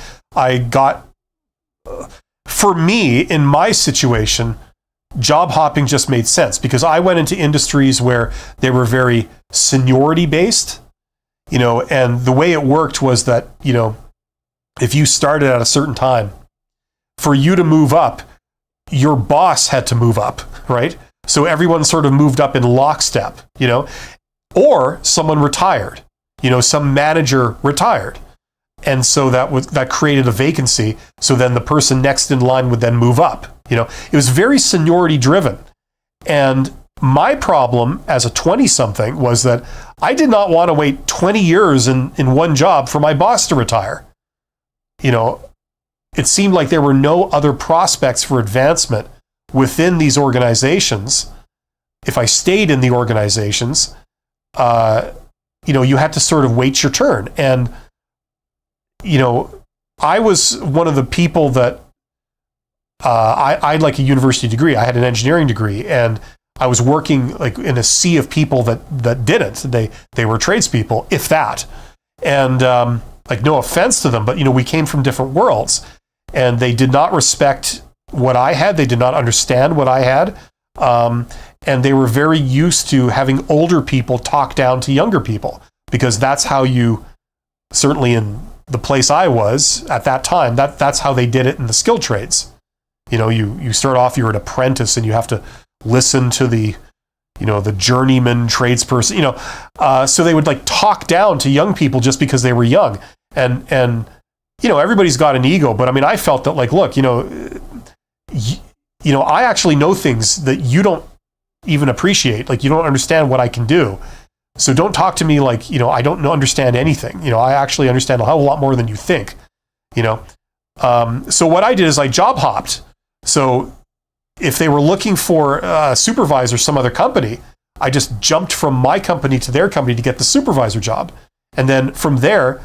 For me, in my situation, job hopping just made sense because I went into industries where they were very seniority based, and the way it worked was that, if you started at a certain time, for you to move up, your boss had to move up, right? So everyone sort of moved up in lockstep, or someone retired. some manager retired. And so that created a vacancy. So then the person next in line would then move up. It was very seniority driven. And my problem as a 20-something was that I did not want to wait 20 years in one job for my boss to retire. It seemed like there were no other prospects for advancement within these organizations. If I stayed in the organizations, you had to sort of wait your turn. And, I was one of the people that I had like a university degree. I had an engineering degree, and I was working like in a sea of people that didn't. They were tradespeople, if that. And like, no offense to them, but we came from different worlds, and they did not respect what I had. They did not understand what I had, and they were very used to having older people talk down to younger people, because that's how you, certainly in the place I was at that time, that's how they did it in the skilled trades. You start off, you're an apprentice, and you have to listen to the journeyman tradesperson, so they would like talk down to young people just because they were young. And everybody's got an ego, but I mean, I felt that like, look, I actually know things that you don't even appreciate. Like, you don't understand what I can do. So don't talk to me like, I don't understand anything. I actually understand a whole lot more than you think, So what I did is I job hopped. So if they were looking for a supervisor, some other company, I just jumped from my company to their company to get the supervisor job. And then from there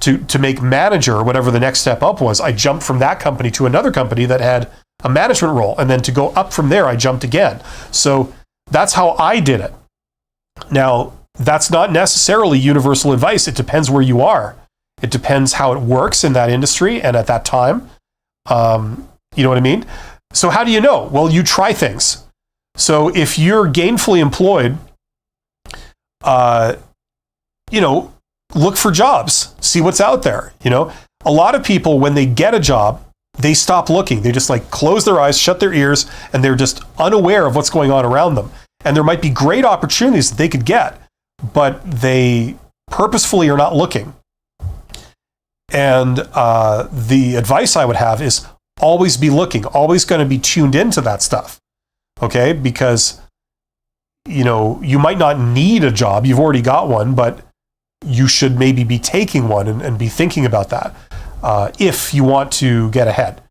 to make manager, or whatever the next step up was, I jumped from that company to another company that had a management role. And then to go up from there, I jumped again. So that's how I did it. Now, that's not necessarily universal advice. It depends where you are. It depends how it works in that industry and at that time. You know what I mean? So how do you know? Well, you try things. So if you're gainfully employed, look for jobs, see what's out there. A lot of people, when they get a job, they stop looking. They just like close their eyes, shut their ears, and they're just unaware of what's going on around them. And there might be great opportunities that they could get, but they purposefully are not looking. And the advice I would have is always be looking, always going to be tuned into that stuff. Okay? Because, you might not need a job. You've already got one, but you should maybe be taking one and be thinking about that if you want to get ahead.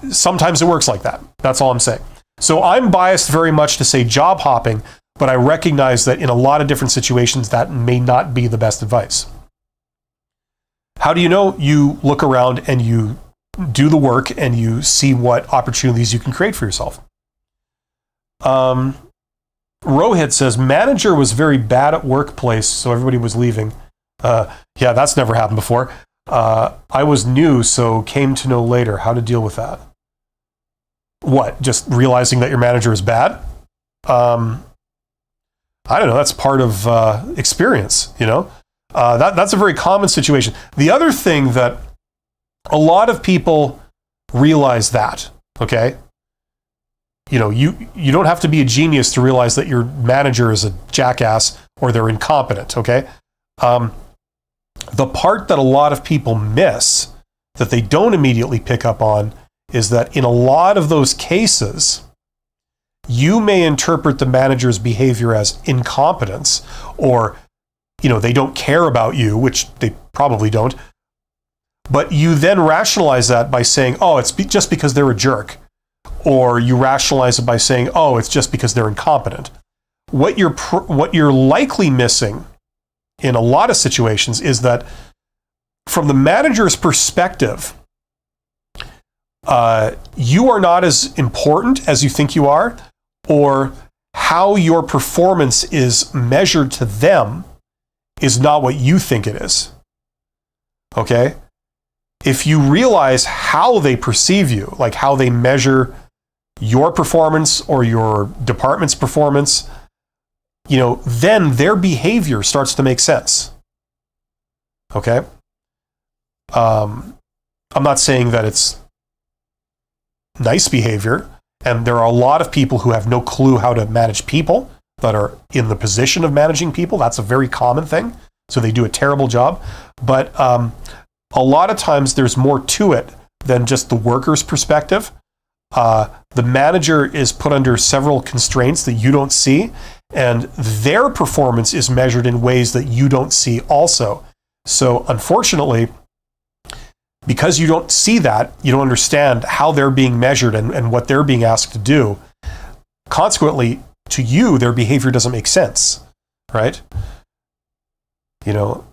Sometimes it works like that. That's all I'm saying. So I'm biased very much to say job hopping, but I recognize that in a lot of different situations, that may not be the best advice. How do you know? You look around and you do the work and you see what opportunities you can create for yourself. Rohit says, manager was very bad at workplace, so everybody was leaving. Yeah, that's never happened before. I was new, so came to know later how to deal with that. What? Just realizing that your manager is bad? I don't know. That's part of experience, That's a very common situation. The other thing that a lot of people realize that, okay? You don't have to be a genius to realize that your manager is a jackass or they're incompetent, okay? The part that a lot of people miss that they don't immediately pick up on is that in a lot of those cases, you may interpret the manager's behavior as incompetence, or, they don't care about you, which they probably don't. But you then rationalize that by saying, oh, it's just because they're a jerk. Or you rationalize it by saying, oh, it's just because they're incompetent. What you're likely missing in a lot of situations is that from the manager's perspective, you are not as important as you think you are, or how your performance is measured to them is not what you think it is. Okay? If you realize how they perceive you, like how they measure your performance or your department's performance, then their behavior starts to make sense. Okay? I'm not saying that it's nice behavior, and there are a lot of people who have no clue how to manage people that are in the position of managing people. That's a very common thing. so they do a terrible job. But a lot of times there's more to it than just the worker's perspective. The manager is put under several constraints that you don't see, and their performance is measured in ways that you don't see also. So unfortunately, because you don't see that, you don't understand how they're being measured and what they're being asked to do. Consequently, to you, their behavior doesn't make sense, right? And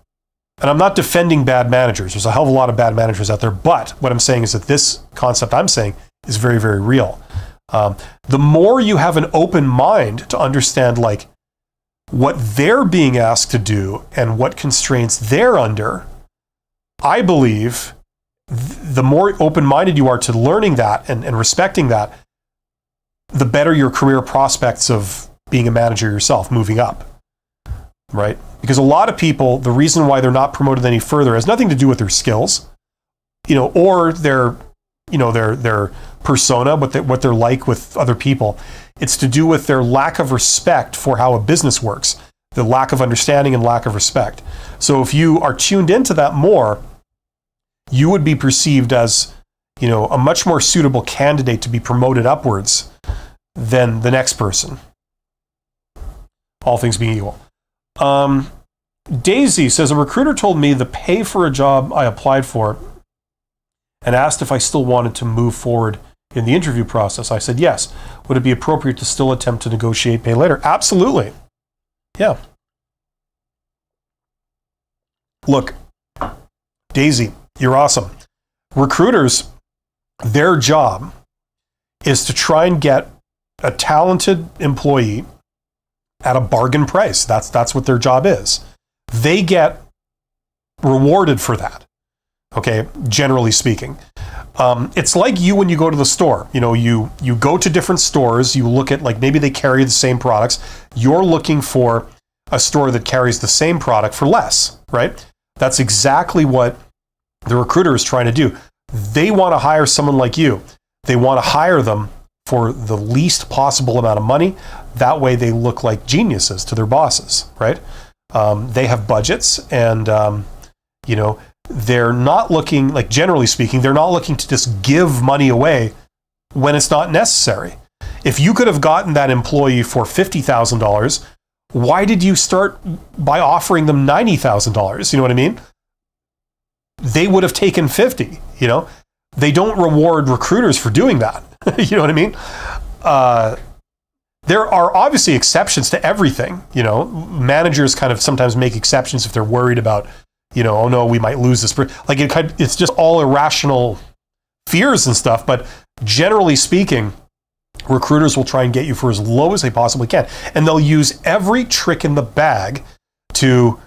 I'm not defending bad managers. There's a hell of a lot of bad managers out there. But what I'm saying is that this concept I'm saying is very, very real. The more you have an open mind to understand like what they're being asked to do and what constraints they're under, I believe the more open-minded you are to learning that and respecting that, the better your career prospects of being a manager yourself, moving up, right? Because a lot of people, the reason why they're not promoted any further has nothing to do with their skills, or their persona, what they're like with other people. It's to do with their lack of respect for how a business works, the lack of understanding and lack of respect. So if you are tuned into that more, you would be perceived as, a much more suitable candidate to be promoted upwards than the next person. All things being equal. Daisy says, a recruiter told me the pay for a job I applied for and asked if I still wanted to move forward in the interview process. I said yes. Would it be appropriate to still attempt to negotiate pay later? Absolutely. Yeah. Look, Daisy, you're awesome. Recruiters, their job is to try and get a talented employee at a bargain price. That's what their job is. They get rewarded for that. Okay, generally speaking. It's like you when you go to the store. You go to different stores, you look at like maybe they carry the same products. You're looking for a store that carries the same product for less, right? That's exactly what the recruiter is trying to do. They want to hire someone like you. They want to hire them for the least possible amount of money. That way they look like geniuses to their bosses, right? They have budgets and, they're not looking, like generally speaking, they're not looking to just give money away when it's not necessary. If you could have gotten that employee for $50,000, why did you start by offering them $90,000? You know what I mean? They would have taken 50, They don't reward recruiters for doing that. You know what I mean? There are obviously exceptions to everything. Managers kind of sometimes make exceptions if they're worried about, oh no, we might lose this. Like it's just all irrational fears and stuff. But generally speaking, recruiters will try and get you for as low as they possibly can. And they'll use every trick in the bag to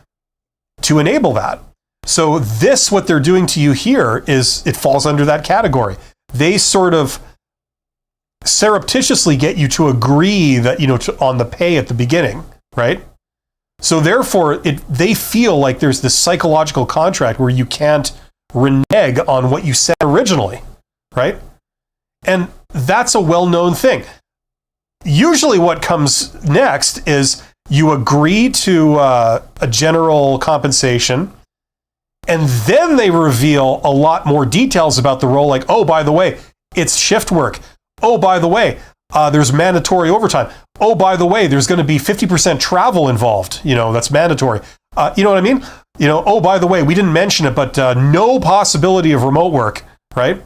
enable that. So what they're doing to you here it falls under that category. They sort of surreptitiously get you to agree that, on the pay at the beginning, right? So therefore, they feel like there's this psychological contract where you can't renege on what you said originally, right? And that's a well-known thing. Usually what comes next is you agree to a general compensation, and then they reveal a lot more details about the role, like, oh, by the way, it's shift work. Oh, by the way, there's mandatory overtime. Oh, by the way, there's going to be 50% travel involved. That's mandatory. You know what I mean? Oh, by the way, we didn't mention it, but no possibility of remote work, right?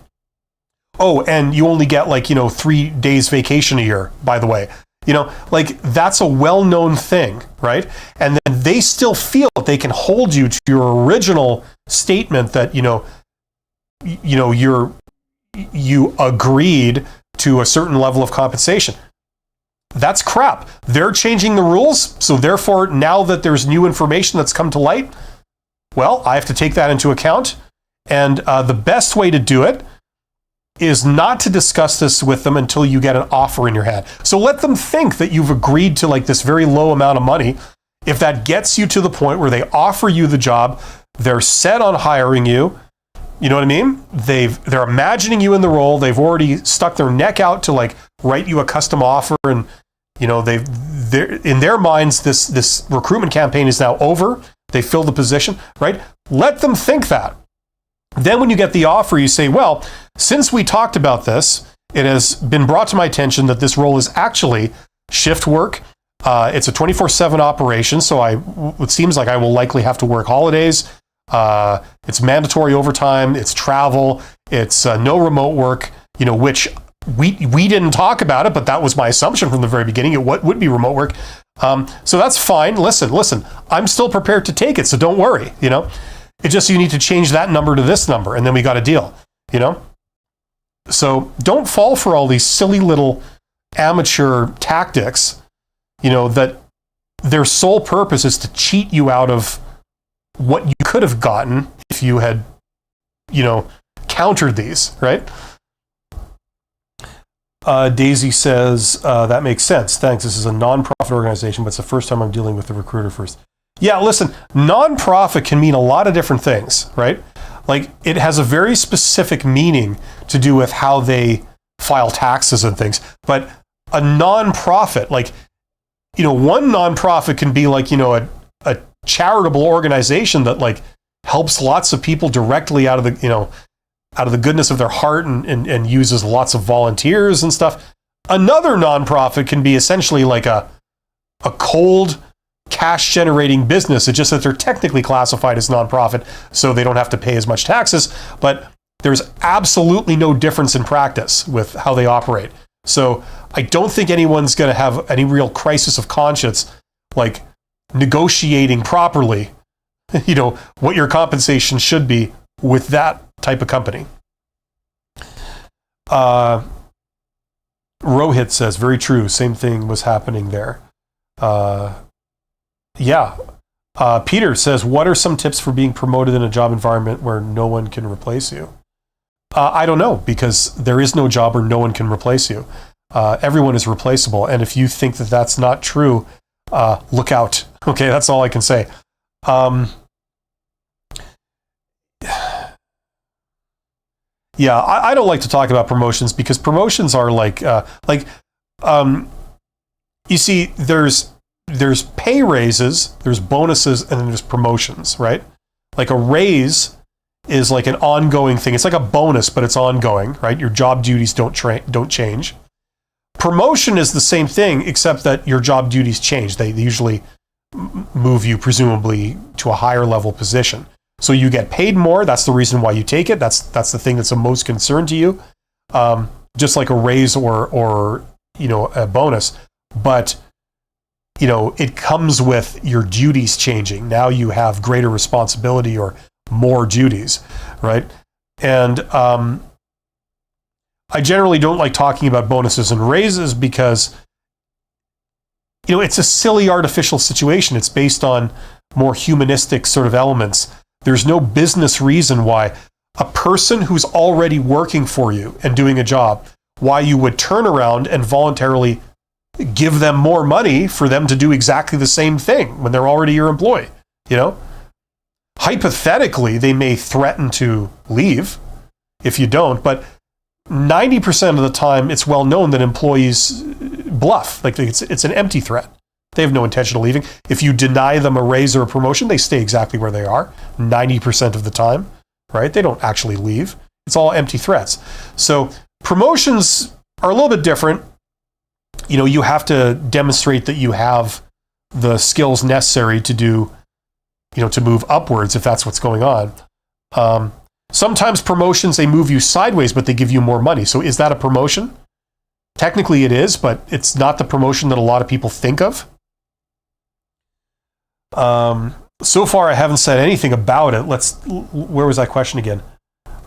Oh, and you only get 3 days vacation a year, by the way. That's a well-known thing, right? And then they still feel that they can hold you to your original statement that, you agreed to a certain level of compensation. That's crap. They're changing the rules. So therefore, now that there's new information that's come to light, well, I have to take that into account. And the best way to do it is not to discuss this with them until you get an offer in your hand. So let them think that you've agreed to this very low amount of money. If that gets you to the point where they offer you the job, they're set on hiring you. You know what I mean? They're imagining you in the role. They've already stuck their neck out to write you a custom offer, and they're in their minds this recruitment campaign is now over. they fill the position, right? Let them think that. Then when you get the offer, you say, well, since we talked about this, it has been brought to my attention that this role is actually shift work. It's a 24/7 operation, so it seems like I will likely have to work holidays. It's mandatory overtime, it's travel, it's no remote work, which we didn't talk about it, but that was my assumption from the very beginning. It would be remote work. So that's fine. Listen, I'm still prepared to take it, so don't worry, It's just you need to change that number to this number, and then we got a deal, So don't fall for all these silly little amateur tactics, that their sole purpose is to cheat you out of what you could have gotten if you had, countered these, right? Daisy says, that makes sense. Thanks. This is a nonprofit organization, but it's the first time I'm dealing with the recruiter first. Yeah, listen, nonprofit can mean a lot of different things, right? Like, it has a very specific meaning to do with how they file taxes and things. But a nonprofit, one nonprofit can be like, a charitable organization that helps lots of people directly out of the goodness of their heart and uses lots of volunteers and stuff. Another nonprofit can be essentially like a cold cash generating business. It's just that they're technically classified as nonprofit, so they don't have to pay as much taxes, but there's absolutely no difference in practice with how they operate. So I don't think anyone's going to have any real crisis of conscience, negotiating properly, what your compensation should be with that type of company. Rohit says, very true. Same thing was happening there. Peter says, what are some tips for being promoted in a job environment where no one can replace you? I don't know, because there is no job where no one can replace you. Everyone is replaceable. And if you think that that's not true, look out. Okay, that's all I can say. I don't like to talk about promotions because promotions are you see, there's pay raises, there's bonuses, and then there's promotions, right? Like a raise is like an ongoing thing. It's like a bonus, but it's ongoing, right? Your job duties don't change. Promotion is the same thing, except that your job duties change. They usually move you presumably to a higher level position. So you get paid more. That's the reason why you take it. That's the thing that's of most concern to you. Just like a raise or a bonus. But it comes with your duties changing. Now you have greater responsibility or more duties, right? And I generally don't like talking about bonuses and raises because it's a silly artificial situation. It's based on more humanistic sort of elements. There's no business reason why a person who's already working for you and doing a job, why you would turn around and voluntarily give them more money for them to do exactly the same thing when they're already your employee. Hypothetically, they may threaten to leave if you don't, but 90% of the time, it's well known that employees bluff. It's an empty threat. They have no intention of leaving. If you deny them a raise or a promotion, they stay exactly where they are 90% of the time, right? They don't actually leave. It's all empty threats. So promotions are a little bit different. You have to demonstrate that you have the skills necessary to do, to move upwards if that's what's going on. Sometimes promotions, they move you sideways, but they give you more money. So is that a promotion? Technically it is, but it's not the promotion that a lot of people think of. So far, I haven't said anything about it. Where was that question again?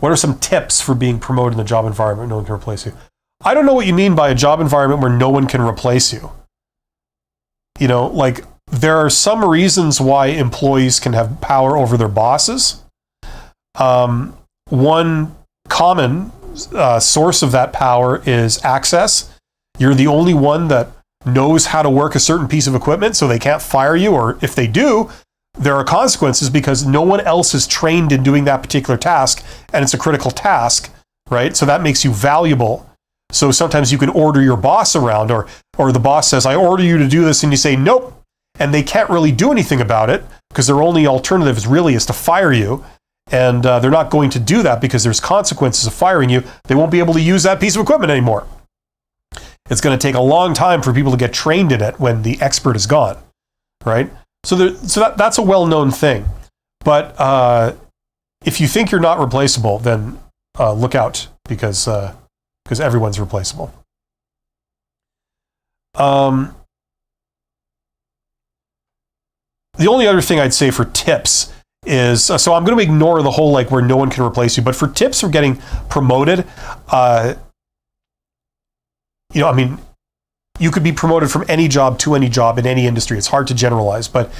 What are some tips for being promoted in a job environment where no one can replace you? I don't know what you mean by a job environment where no one can replace you. There are some reasons why employees can have power over their bosses. One common source of that power is access. You're the only one that knows how to work a certain piece of equipment, so they can't fire you, or if they do, there are consequences because no one else is trained in doing that particular task, and it's a critical task, right? So that makes you valuable. So sometimes you can order your boss around, or the boss says, I order you to do this, and you say, nope. and they can't really do anything about it because their only alternative is to fire you. And they're not going to do that because there's consequences of firing you. They won't be able to use that piece of equipment anymore. It's going to take a long time for people to get trained in it when the expert is gone, right? So that's a well-known thing. But if you think you're not replaceable, then look out, because everyone's replaceable. The only other thing I'd say for tips is, so I'm going to ignore the whole like where no one can replace you, but for tips for getting promoted, you could be promoted from any job to any job in any industry. It's hard to generalize, but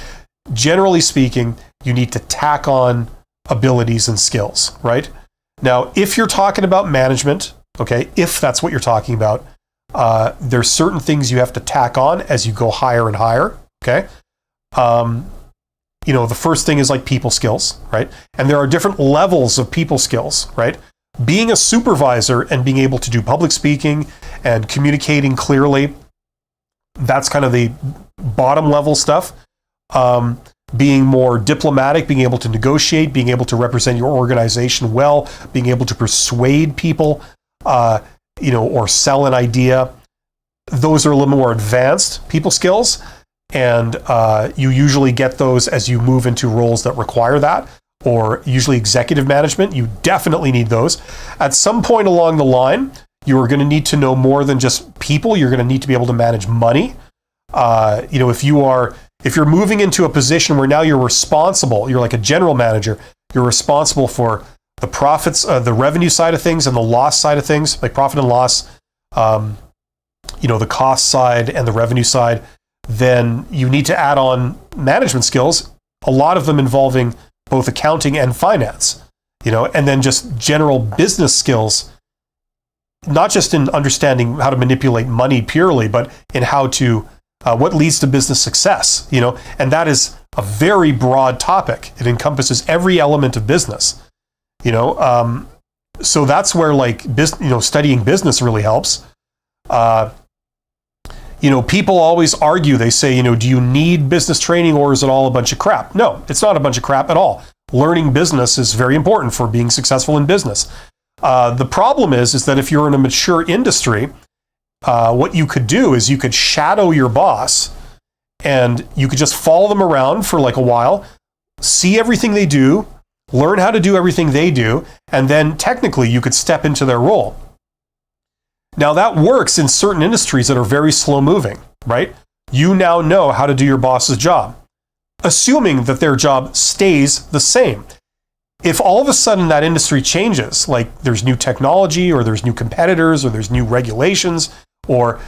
generally speaking, you need to tack on abilities and skills, right? Now, if you're talking about management, okay, if that's what you're talking about, there's certain things you have to tack on as you go higher and higher, okay? The first thing is like people skills, right? And there are different levels of people skills, right? Being a supervisor and being able to do public speaking and communicating clearly, that's kind of the bottom level stuff. Being more diplomatic, being able to negotiate, being able to represent your organization well, being able to persuade people, or sell an idea. Those are a little more advanced people skills. And you usually get those as you move into roles that require that, or usually executive management. You definitely need those. At some point along the line, you are going to need to know more than just people. You're going to need to be able to manage money. If you're moving into a position where now you're like a general manager, you're responsible for the profits, the revenue side of things and the loss side of things, like profit and loss, the cost side and the revenue side. Then you need to add on management skills, a lot of them involving both accounting and finance, and then just general business skills, not just in understanding how to manipulate money purely, but in how to, what leads to business success, and that is a very broad topic. It encompasses every element of business, so that's where studying business really helps. People always argue, they say, do you need business training or is it all a bunch of crap? No, it's not a bunch of crap at all. Learning business is very important for being successful in business. The problem is that if you're in a mature industry, what you could do is you could shadow your boss and you could just follow them around for like a while, see everything they do, learn how to do everything they do, and then technically you could step into their role. Now that works in certain industries that are very slow moving, right? You now know how to do your boss's job, assuming that their job stays the same. If all of a sudden that industry changes, like there's new technology or there's new competitors or there's new regulations or,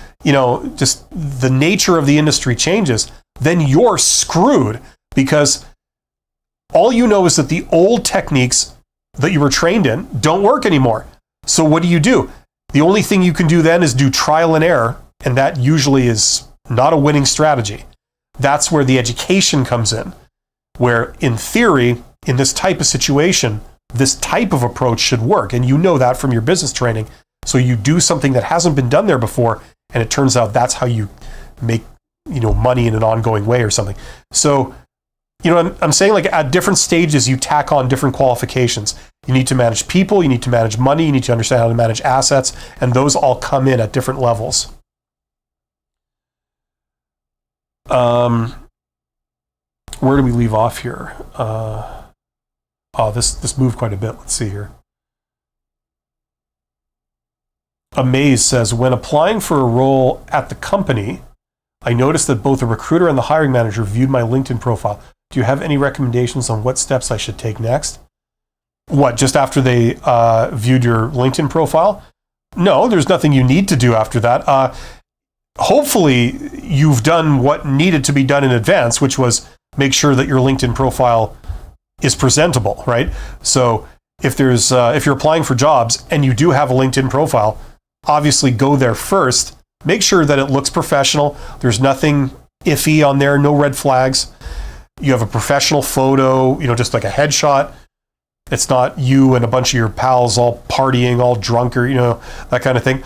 just the nature of the industry changes, then you're screwed because all you know is that the old techniques that you were trained in don't work anymore. So what do? The only thing you can do then is do trial and error, and that usually is not a winning strategy. That's where the education comes in, where in theory, in this type of situation, this type of approach should work, and you know that from your business training. So you do something that hasn't been done there before, and it turns out that's how you make money in an ongoing way or something. So I'm saying like at different stages, you tack on different qualifications. You need to manage people, you need to manage money, you need to understand how to manage assets, and those all come in at different levels. Where do we leave off here? This moved quite a bit. Let's see here. Amaze says, when applying for a role at the company, I noticed that both the recruiter and the hiring manager viewed my LinkedIn profile. Do you have any recommendations on what steps I should take next? What, just after they viewed your LinkedIn profile? No, there's nothing you need to do after that. Hopefully, you've done what needed to be done in advance, which was make sure that your LinkedIn profile is presentable, right? So if you're applying for jobs and you do have a LinkedIn profile, obviously go there first. Make sure that it looks professional. There's nothing iffy on there, no red flags. You have a professional photo, just like a headshot. It's not you and a bunch of your pals all partying, all drunk or, that kind of thing.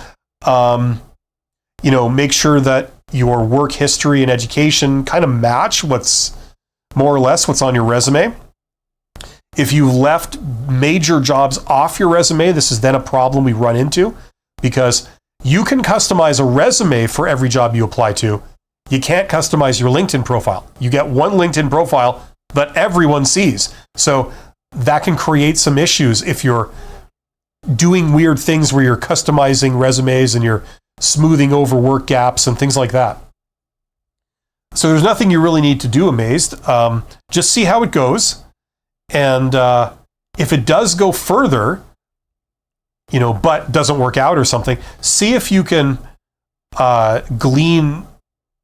Make sure that your work history and education kind of match what's more or less what's on your resume. If you left major jobs off your resume, this is then a problem we run into, because you can customize a resume for every job you apply to. You can't customize your LinkedIn profile. You get one LinkedIn profile that everyone sees. So that can create some issues if you're doing weird things where you're customizing resumes and you're smoothing over work gaps and things like that. So there's nothing you really need to do, Amazed. Just see how it goes. And if it does go further, but doesn't work out or something, see if you can glean,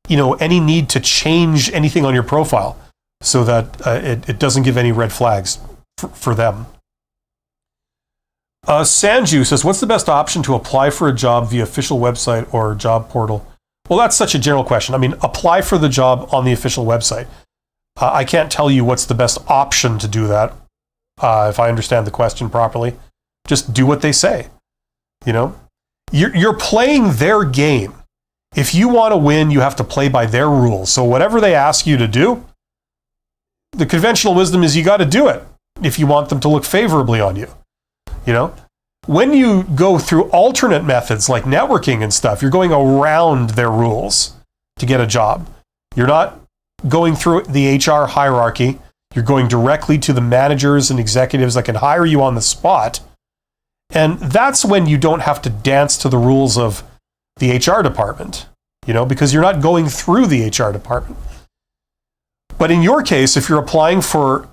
any need to change anything on your profile so that it doesn't give any red flags for them. Sanju says, what's the best option to apply for a job via official website or job portal? Well, that's such a general question. I mean, apply for the job on the official website. I can't tell you what's the best option to do that, if I understand the question properly. Just do what they say. You're playing their game. If you want to win, you have to play by their rules. So whatever they ask you to do, the conventional wisdom is you got to do it if you want them to look favorably on you. When you go through alternate methods like networking and stuff, you're going around their rules to get a job. You're not going through the HR hierarchy. You're going directly to the managers and executives that can hire you on the spot. And that's when you don't have to dance to the rules of the HR department, because you're not going through the HR department. But in your case, if you're applying for,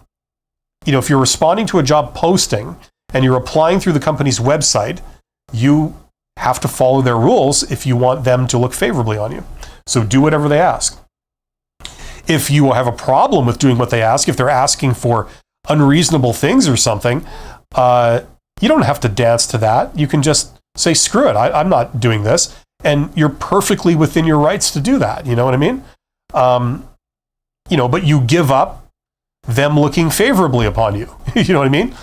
if you're responding to a job posting and you're applying through the company's website, you have to follow their rules if you want them to look favorably on you. So do whatever they ask. If you have a problem with doing what they ask, if they're asking for unreasonable things or something, you don't have to dance to that. You can just say, screw it, I'm not doing this. And you're perfectly within your rights to do that. You know what I mean? But you give up them looking favorably upon you. You know what I mean?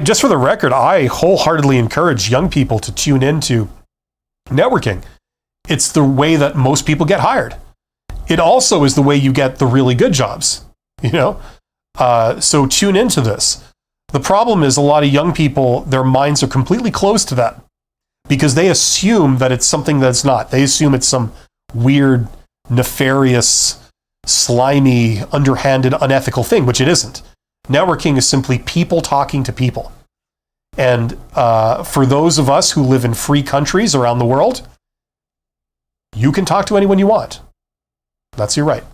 Just for the record, I wholeheartedly encourage young people to tune into networking. It's the way that most people get hired. It also is the way you get the really good jobs, So tune into this. The problem is a lot of young people, their minds are completely closed to that because they assume that it's something that's not. They assume it's some weird, nefarious, slimy, underhanded, unethical thing, which it isn't. Networking is simply people talking to people. And for those of us who live in free countries around the world, you can talk to anyone you want. That's your right.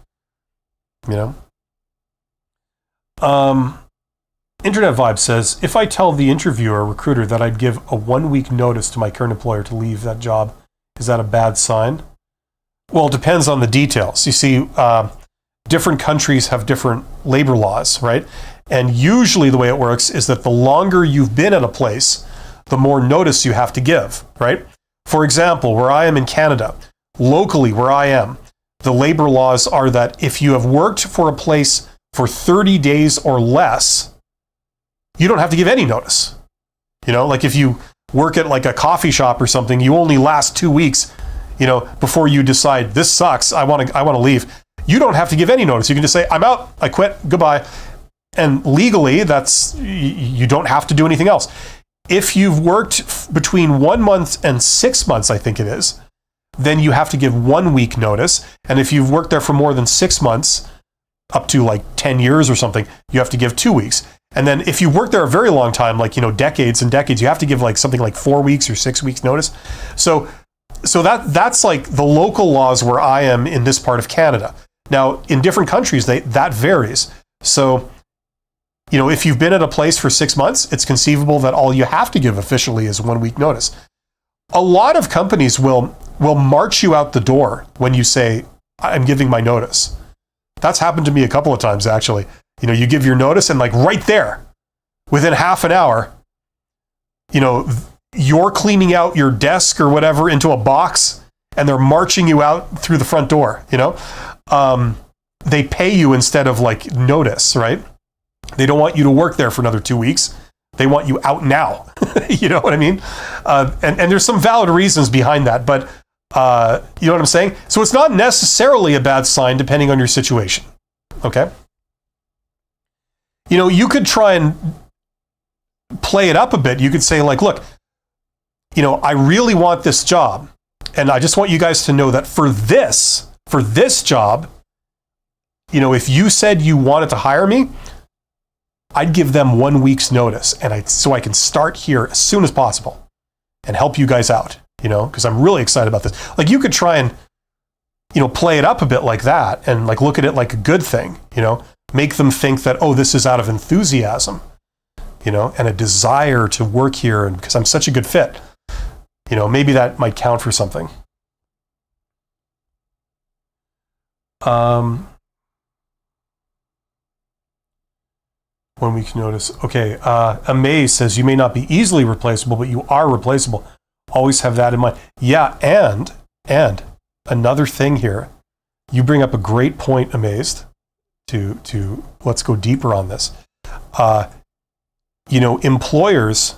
Internet Vibe says, if I tell the interviewer or recruiter that I'd give a 1-week notice to my current employer to leave that job, is that a bad sign? Well, it depends on the details. You see, different countries have different labor laws, right? And usually the way it works is that the longer you've been at a place, the more notice you have to give, right? For example, where I am in Canada, locally where I am, the labor laws are that if you have worked for a place for 30 days or less, you don't have to give any notice. Like if you work at like a coffee shop or something, you only last 2 weeks, before you decide this sucks, I want to leave. You don't have to give any notice. You can just say, I'm out, I quit, goodbye. And legally, you don't have to do anything else. If you've worked between 1 month and 6 months, I think it is, then you have to give 1 week notice. And if you've worked there for more than 6 months, up to like 10 years or something, you have to give 2 weeks. And then if you work there a very long time, like, decades and decades, you have to give like something like 4 weeks or 6 weeks notice. So that's like the local laws where I am in this part of Canada. Now, in different countries, that varies. So, if you've been at a place for 6 months, it's conceivable that all you have to give officially is 1 week notice. A lot of companies will march you out the door when you say, I'm giving my notice. That's happened to me a couple of times, actually. You give your notice and like right there, within half an hour, you're cleaning out your desk or whatever into a box and they're marching you out through the front door, They pay you instead of like notice, right? They don't want you to work there for another 2 weeks. They want you out now. You know what I mean? And there's some valid reasons behind that. But You know what I'm saying? So it's not necessarily a bad sign depending on your situation. Okay? You could try and play it up a bit. You could say like, look, I really want this job. And I just want you guys to know that for this job, if you said you wanted to hire me, I'd give them 1 week's notice, so I can start here as soon as possible and help you guys out, because I'm really excited about this. Like, you could try and, play it up a bit like that and like look at it like a good thing, make them think that, oh, this is out of enthusiasm, and a desire to work here, and because I'm such a good fit. Maybe that might count for something. 1 week's notice. Okay. Amaze says, you may not be easily replaceable, but you are replaceable. Always have that in mind. Yeah. And another thing here, you bring up a great point, Amazed, to let's go deeper on this. Employers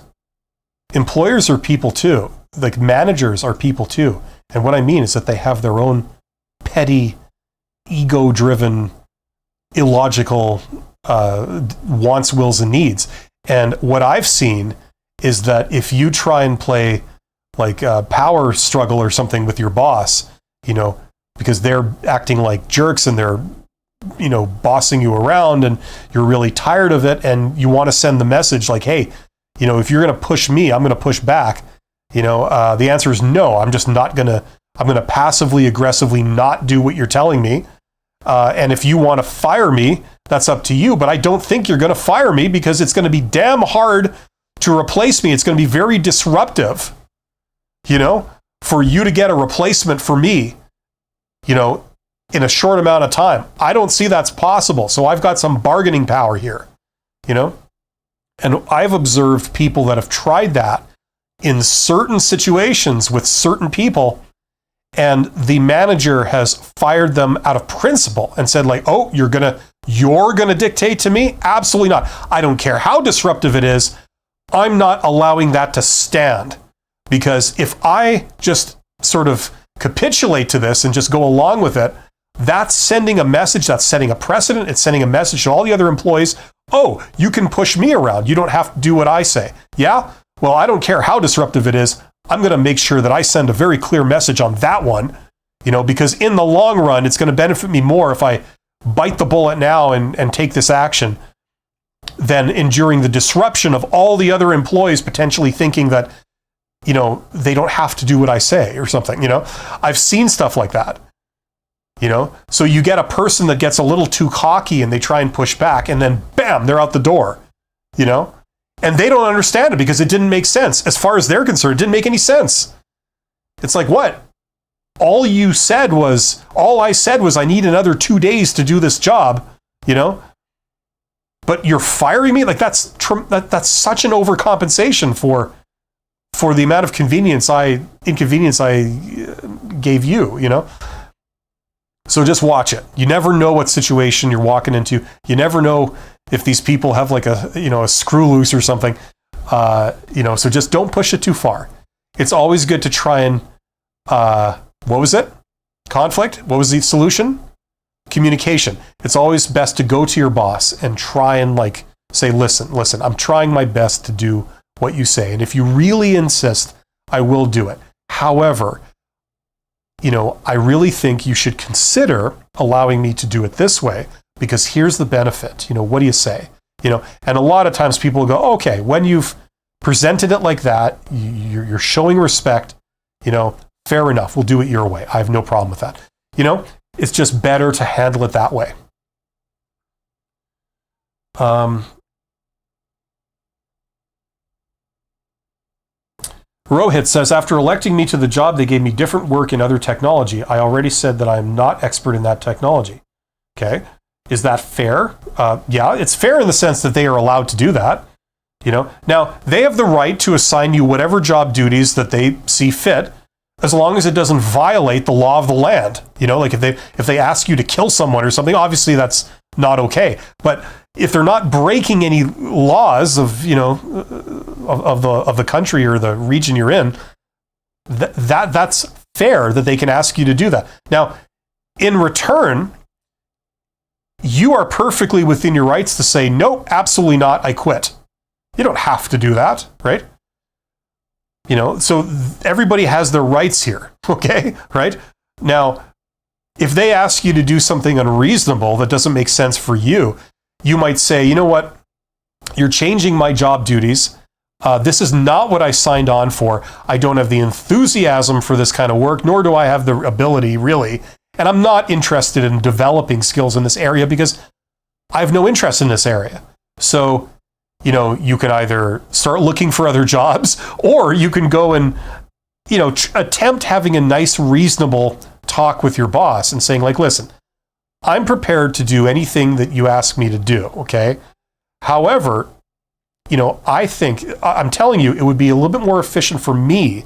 are people too. Like, managers are people too. And what I mean is that they have their own petty, ego-driven, illogical wants, wills, and needs. And what I've seen is that if you try and play like a power struggle or something with your boss, because they're acting like jerks and they're, bossing you around, and you're really tired of it, and you want to send the message like, hey, if you're going to push me, I'm going to push back. The answer is no. I'm going to passively aggressively not do what you're telling me. And if you want to fire me, that's up to you. But I don't think you're going to fire me, because it's going to be damn hard to replace me. It's going to be very disruptive, for you to get a replacement for me, in a short amount of time. I don't see that's possible. So I've got some bargaining power here, and I've observed people that have tried that in certain situations with certain people, and the manager has fired them out of principle and said like, oh, you're gonna dictate to me? Absolutely not. I don't care how disruptive it is. I'm not allowing that to stand, because if I just sort of capitulate to this and just go along with it, that's sending a message, that's setting a precedent, it's sending a message to all the other employees. Oh, you can push me around. You don't have to do what I say. Yeah? Well, I don't care how disruptive it is. I'm going to make sure that I send a very clear message on that one, because in the long run, it's going to benefit me more if I bite the bullet now and take this action than enduring the disruption of all the other employees potentially thinking that, they don't have to do what I say or something. I've seen stuff like that, so you get a person that gets a little too cocky and they try and push back, and then bam, they're out the door, and they don't understand it because it didn't make sense. As far as they're concerned, it didn't make any sense. It's like, what? All I said was I need another 2 days to do this job, but you're firing me? Like, that's such an overcompensation for the amount of inconvenience I gave you, So just watch it. You never know what situation you're walking into. You never know if these people have like a screw loose or something. So just don't push it too far. It's always good to try and, what was it? Conflict? What was the solution? Communication. It's always best to go to your boss and try and like say, listen, I'm trying my best to do what you say. And if you really insist, I will do it. However, I really think you should consider allowing me to do it this way, because here's the benefit. What do you say? And a lot of times people go, okay, when you've presented it like that, you're showing respect, fair enough. We'll do it your way. I have no problem with that. It's just better to handle it that way. Rohit says, after electing me to the job, they gave me different work in other technology. I already said that I am not expert in that technology. Okay. Is that fair? Yeah, it's fair in the sense that they are allowed to do that. Now they have the right to assign you whatever job duties that they see fit, as long as it doesn't violate the law of the land. Like if they ask you to kill someone or something, obviously that's not okay. But if they're not breaking any laws of the country or the region you're in, that's fair that they can ask you to do that. Now, in return, you are perfectly within your rights to say, nope, absolutely not, I quit. You don't have to do that, right? So everybody has their rights here, okay, right? Now, if they ask you to do something unreasonable that doesn't make sense for you, you might say, you know what, you're changing my job duties. This is not what I signed on for. I don't have the enthusiasm for this kind of work, nor do I have the ability, really. And I'm not interested in developing skills in this area because I have no interest in this area. So, you can either start looking for other jobs, or you can go and, attempt having a nice, reasonable talk with your boss and saying, like, listen, I'm prepared to do anything that you ask me to do, okay? However, I think, I'm telling you, it would be a little bit more efficient for me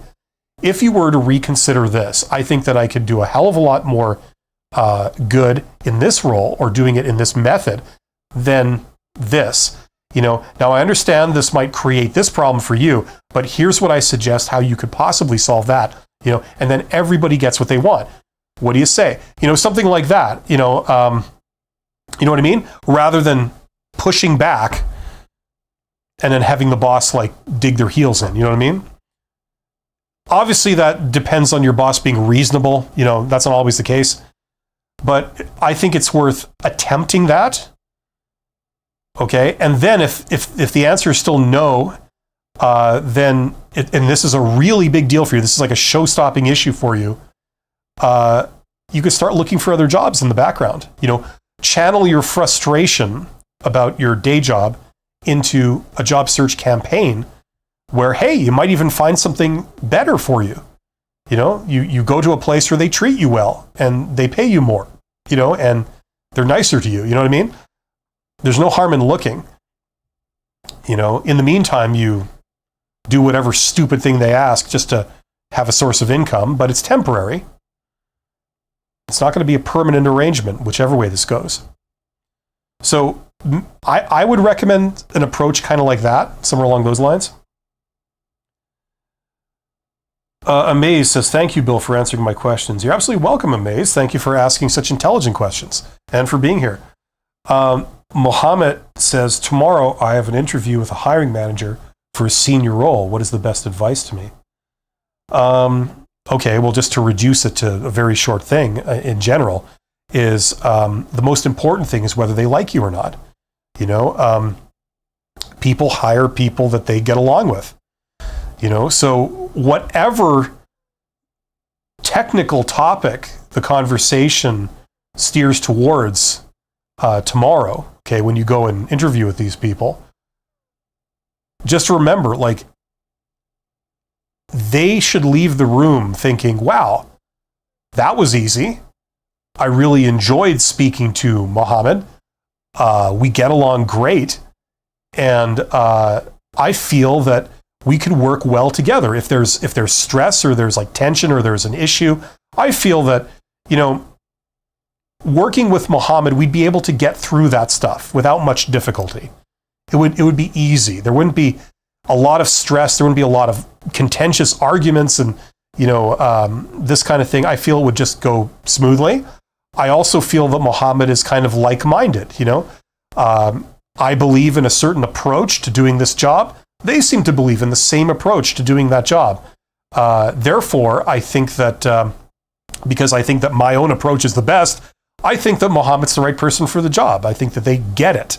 if you were to reconsider this. I think that I could do a hell of a lot more good in this role or doing it in this method than this. Now I understand this might create this problem for you, but here's what I suggest how you could possibly solve that, and then everybody gets what they want. What do you say? Something like that, you know what I mean? Rather than pushing back and then having the boss like dig their heels in, you know what I mean? Obviously that depends on your boss being reasonable, that's not always the case. But I think it's worth attempting that. Okay, and then if the answer is still no, and this is a really big deal for you, this is like a show-stopping issue for you, you could start looking for other jobs in the background. Channel your frustration about your day job into a job search campaign where, hey, you might even find something better for you. You go to a place where they treat you well and they pay you more, and they're nicer to you. You know what I mean? There's no harm in looking. In the meantime, you do whatever stupid thing they ask just to have a source of income, but it's temporary. It's not going to be a permanent arrangement, whichever way this goes. So I would recommend an approach kind of like that, somewhere along those lines. Amaze says, thank you, Bill, for answering my questions. You're absolutely welcome, Amaze. Thank you for asking such intelligent questions and for being here. Mohammed says, tomorrow I have an interview with a hiring manager for a senior role. What is the best advice to me? Okay, well, just to reduce it to a very short thing in general is the most important thing is whether they like you or not. People hire people that they get along with. So whatever technical topic the conversation steers towards tomorrow, okay, when you go and interview with these people, just remember, like, they should leave the room thinking, wow, that was easy. I really enjoyed speaking to Mohammed. We get along great. And I feel that we could work well together. If there's stress or there's like tension or there's an issue, I feel that, working with Mohammed, we'd be able to get through that stuff without much difficulty. It would be easy. There wouldn't be a lot of stress. There wouldn't be a lot of contentious arguments and, this kind of thing. I feel it would just go smoothly. I also feel that Mohammed is kind of like-minded, I believe in a certain approach to doing this job. They seem to believe in the same approach to doing that job. Therefore, I think that, because I think that my own approach is the best, I think that Mohammed's the right person for the job. I think that they get it,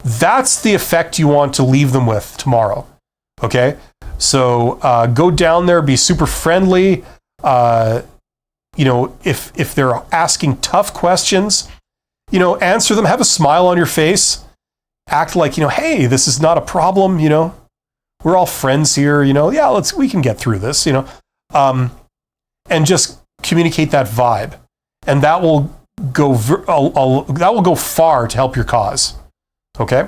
That's the effect you want to leave them with tomorrow, okay? So go down there, be super friendly. If they're asking tough questions, answer them, have a smile on your face, act like, hey, this is not a problem, we're all friends here, yeah, we can get through this, and just communicate that vibe. And that will go far to help your cause. Okay?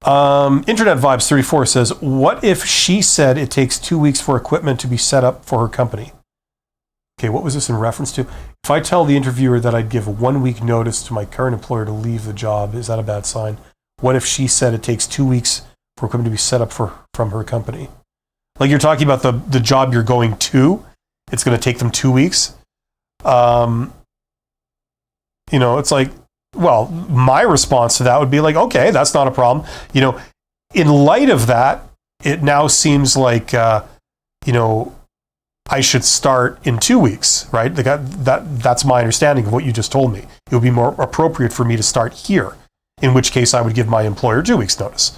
Internet Vibes 34 says, what if she said it takes 2 weeks for equipment to be set up for her company? Okay, what was this in reference to? If I tell the interviewer that I'd give a 1 week notice to my current employer to leave the job, is that a bad sign? What if she said it takes 2 weeks for equipment to be set up from her company? Like you're talking about the job you're going to, it's going to take them 2 weeks. It's like, well, my response to that would be like, okay, that's not a problem. In light of that, it now seems like, I should start in 2 weeks, right? That's my understanding of what you just told me. It would be more appropriate for me to start here, in which case I would give my employer 2 weeks notice.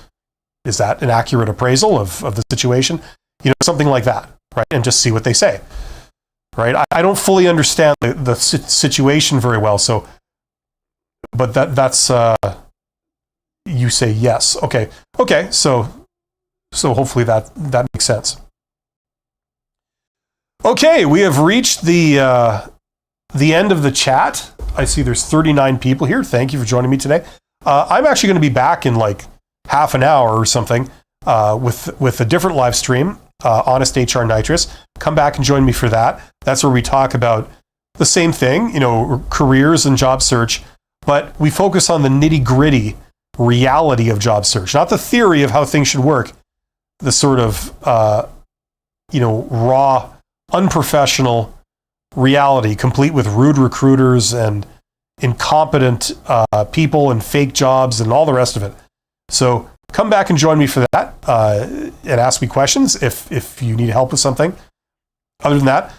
Is that an accurate appraisal of the situation? Something like that, right? And just see what they say, right? I don't fully understand the situation very well, so, but that's, you say yes. Okay, so hopefully that makes sense. Okay, we have reached the end of the chat. I see there's 39 people here. Thank you for joining me today. I'm actually going to be back in like half an hour or something with a different live stream, Honest HR Nitrous. Come back and join me for that. That's where we talk about the same thing, careers and job search, but we focus on the nitty-gritty reality of job search, not the theory of how things should work, the sort of, raw, unprofessional reality, complete with rude recruiters and incompetent people and fake jobs and all the rest of it. So come back and join me for that and ask me questions if you need help with something. Other than that,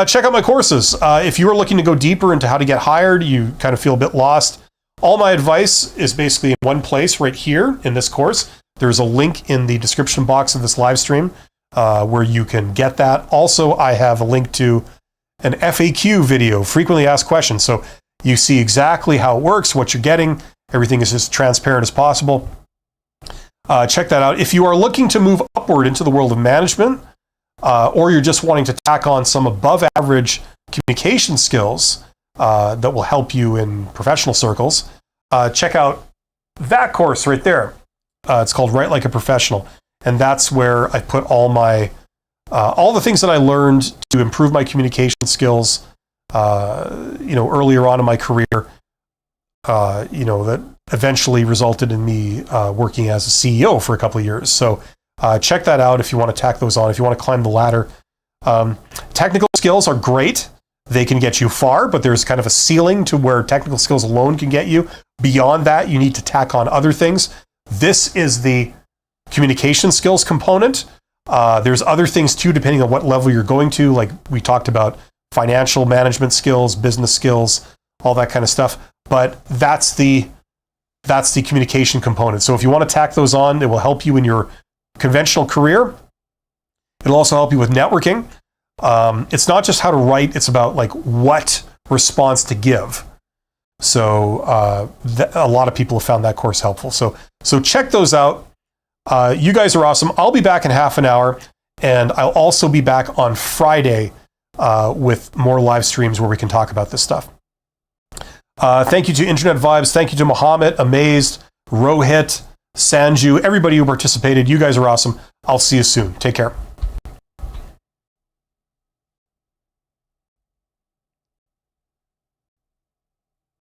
check out my courses. If you are looking to go deeper into how to get hired, you kind of feel a bit lost, all my advice is basically in one place right here in this course. There's a link in the description box of this live stream where you can get that. Also, I have a link to an FAQ video, frequently asked questions. So you see exactly how it works, what you're getting. Everything is as transparent as possible. Check that out. If you are looking to move upward into the world of management, or you're just wanting to tack on some above average communication skills that will help you in professional circles, check out that course right there. It's called Write Like a Professional. And that's where I put all the things that I learned to improve my communication skills, earlier on in my career, that eventually resulted in me working as a CEO for a couple of years. So check that out if you want to tack those on, if you want to climb the ladder. Technical skills are great. They can get you far, but there's kind of a ceiling to where technical skills alone can get you. Beyond that, you need to tack on other things. This is the communication skills component. There's other things too, depending on what level you're going to. Like we talked about financial management skills, business skills, all that kind of stuff. But that's the communication component. So if you want to tack those on, it will help you in your conventional career. It'll also help you with networking. It's not just how to write, it's about like what response to give. So a lot of people have found that course helpful. So check those out. You guys are awesome. I'll be back in half an hour, and I'll also be back on Friday with more live streams where we can talk about this stuff. Thank you to Internet Vibes. Thank you to Mohammed, Amazed, Rohit, Sanju, everybody who participated. You guys are awesome. I'll see you soon. Take care.